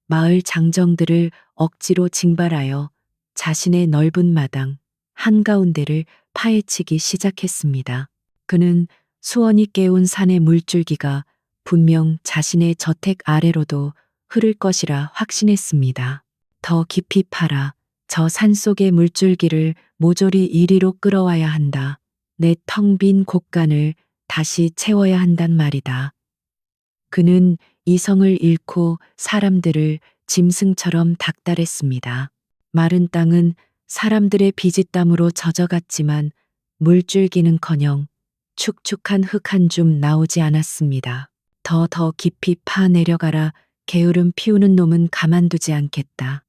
마을 장정들을 억지로 징발하여 자신의 넓은 마당 한가운데를 파헤치기 시작했습니다. 그는 수원이 깨운 산의 물줄기가 분명 자신의 저택 아래로도 흐를 것이라 확신했습니다. 더 깊이 파라. 저 산속의 물줄기를 모조리 이리로 끌어와야 한다. 내 텅 빈 곳간을 다시 채워야 한단 말이다. 그는 이성을 잃고 사람들을 짐승처럼 닥달했습니다. 마른 땅은 사람들의 비지땀으로 젖어갔지만 물줄기는커녕 축축한 흙 한 줌 나오지 않았습니다. 더 깊이 파 내려가라. 게으름 피우는 놈은 가만두지 않겠다.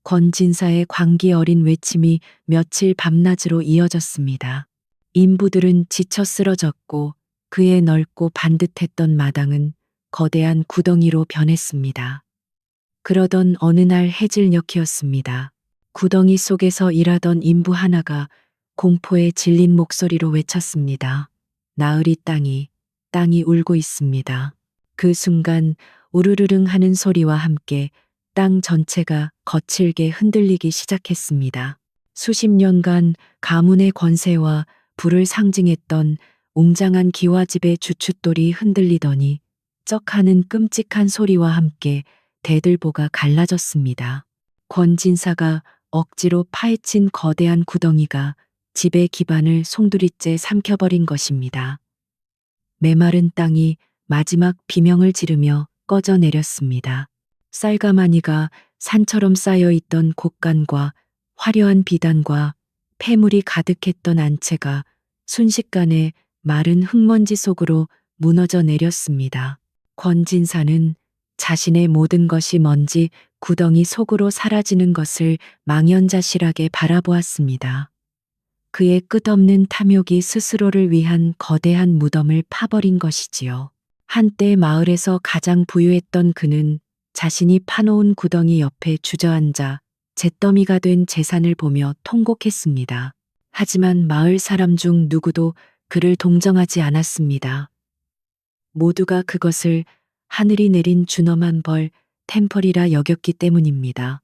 권진사의 광기 어린 외침이 며칠 밤낮으로 이어졌습니다. 인부들은 지쳐 쓰러졌고 그의 넓고 반듯했던 마당은 거대한 구덩이로 변했습니다. 그러던 어느 날 해질녘이었습니다. 구덩이 속에서 일하던 인부 하나가 공포에 질린 목소리로 외쳤습니다. 나으리 땅이 울고 있습니다. 그 순간 우르르릉 하는 소리와 함께 땅 전체가 거칠게 흔들리기 시작했습니다. 수십 년간 가문의 권세와 부를 상징했던 웅장한 기와집의 주춧돌이 흔들리더니 쩍 하는 끔찍한 소리와 함께 대들보가 갈라졌습니다. 권진사가 억지로 파헤친 거대한 구덩이가 집의 기반을 송두리째 삼켜버린 것입니다. 메마른 땅이 마지막 비명을 지르며 꺼져 내렸습니다. 쌀가마니가 산처럼 쌓여있던 곳간과 화려한 비단과 폐물이 가득했던 안채가 순식간에 마른 흙먼지 속으로 무너져 내렸습니다. 권진사는 자신의 모든 것이 먼지 구덩이 속으로 사라지는 것을 망연자실하게 바라보았습니다. 그의 끝없는 탐욕이 스스로를 위한 거대한 무덤을 파버린 것이지요. 한때 마을에서 가장 부유했던 그는 자신이 파놓은 구덩이 옆에 주저앉아 잿더미가 된 재산을 보며 통곡했습니다. 하지만 마을 사람 중 누구도 그를 동정하지 않았습니다. 모두가 그것을 하늘이 내린 준엄한 벌, 템펄이라 여겼기 때문입니다.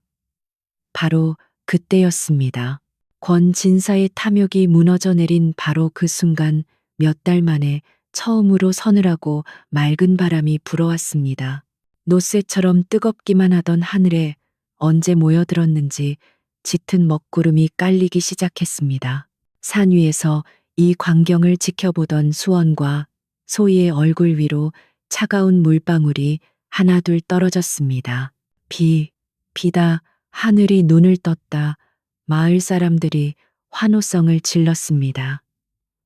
바로 그때였습니다. 권진사의 탐욕이 무너져 내린 바로 그 순간 몇 달 만에 처음으로 서늘하고 맑은 바람이 불어왔습니다. 노쇠처럼 뜨겁기만 하던 하늘에 언제 모여들었는지 짙은 먹구름이 깔리기 시작했습니다. 산 위에서 이 광경을 지켜보던 수원과 소희의 얼굴 위로 차가운 물방울이 하나둘 떨어졌습니다. 비다. 하늘이 눈을 떴다. 마을 사람들이 환호성을 질렀습니다.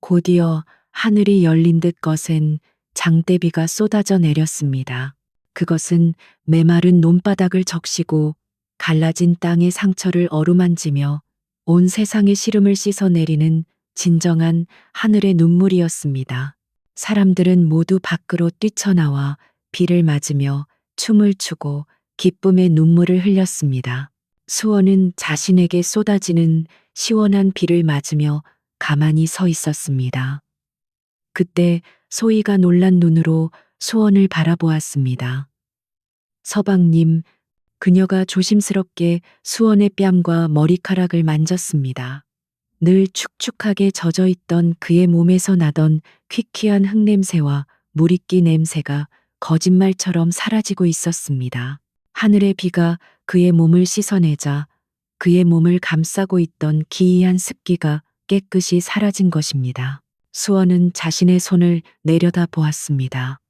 곧이어 하늘이 열린 듯 거센 장대비가 쏟아져 내렸습니다. 그것은 메마른 논바닥을 적시고 갈라진 땅의 상처를 어루만지며 온 세상의 시름을 씻어내리는 진정한 하늘의 눈물이었습니다. 사람들은 모두 밖으로 뛰쳐나와 비를 맞으며 춤을 추고 기쁨의 눈물을 흘렸습니다. 수원은 자신에게 쏟아지는 시원한 비를 맞으며 가만히 서 있었습니다. 그때 소희가 놀란 눈으로 수원을 바라보았습니다. 서방님, 그녀가 조심스럽게 수원의 뺨과 머리카락을 만졌습니다. 늘 축축하게 젖어있던 그의 몸에서 나던 퀴퀴한 흙냄새와 물이끼 냄새가 거짓말처럼 사라지고 있었습니다. 하늘의 비가 그의 몸을 씻어내자 그의 몸을 감싸고 있던 기이한 습기가 깨끗이 사라진 것입니다. 수원은 자신의 손을 내려다 보았습니다.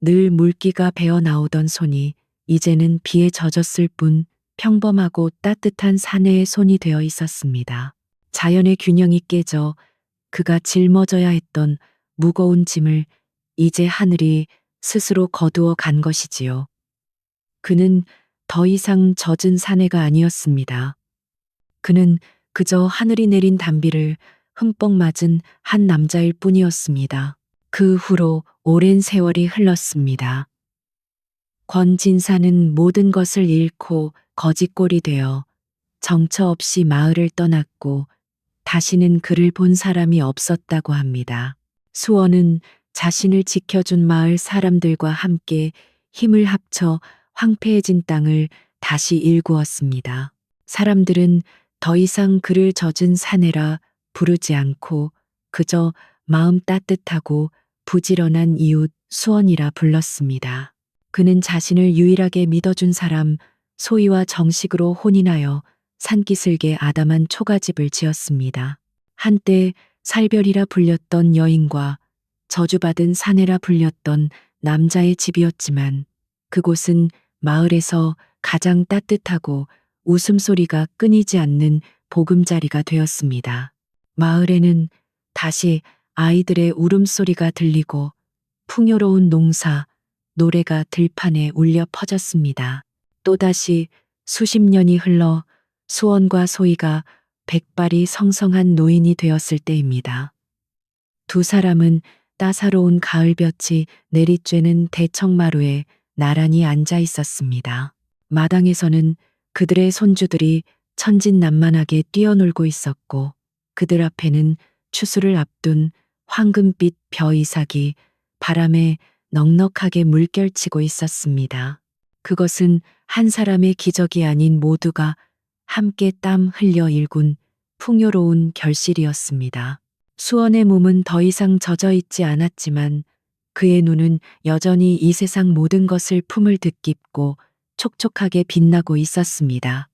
늘 물기가 배어 나오던 손이 이제는 비에 젖었을 뿐 평범하고 따뜻한 사내의 손이 되어 있었습니다. 자연의 균형이 깨져 그가 짊어져야 했던 무거운 짐을 이제 하늘이 스스로 거두어 간 것이지요. 그는 더 이상 젖은 사내가 아니었습니다. 그는 그저 하늘이 내린 단비를 흠뻑 맞은 한 남자일 뿐이었습니다. 그 후로 오랜 세월이 흘렀습니다. 권진사는 모든 것을 잃고 거지꼴이 되어 정처 없이 마을을 떠났고 다시는 그를 본 사람이 없었다고 합니다. 수원은 자신을 지켜준 마을 사람들과 함께 힘을 합쳐 황폐해진 땅을 다시 일구었습니다. 사람들은 더 이상 그를 젖은 사내라 부르지 않고 그저 마음 따뜻하고 부지런한 이웃 수원이라 불렀습니다. 그는 자신을 유일하게 믿어준 사람 소희와 정식으로 혼인하여 산기슭에 아담한 초가집을 지었습니다. 한때 살별이라 불렸던 여인과 저주받은 사내라 불렸던 남자의 집이었지만 그곳은 마을에서 가장 따뜻하고 웃음소리가 끊이지 않는 보금자리가 되었습니다. 마을에는 다시 아이들의 울음소리가 들리고 풍요로운 농사, 노래가 들판에 울려 퍼졌습니다. 또다시 수십 년이 흘러 수원과 소희가 백발이 성성한 노인이 되었을 때입니다. 두 사람은 따사로운 가을볕이 내리쬐는 대청마루에 나란히 앉아 있었습니다. 마당에서는 그들의 손주들이 천진난만하게 뛰어놀고 있었고 그들 앞에는 추수를 앞둔 황금빛 벼 이삭이 바람에 넉넉하게 물결치고 있었습니다. 그것은 한 사람의 기적이 아닌 모두가 함께 땀 흘려 일군 풍요로운 결실이었습니다. 수원의 몸은 더 이상 젖어 있지 않았지만 그의 눈은 여전히 이 세상 모든 것을 품을 듯 깊고 촉촉하게 빛나고 있었습니다.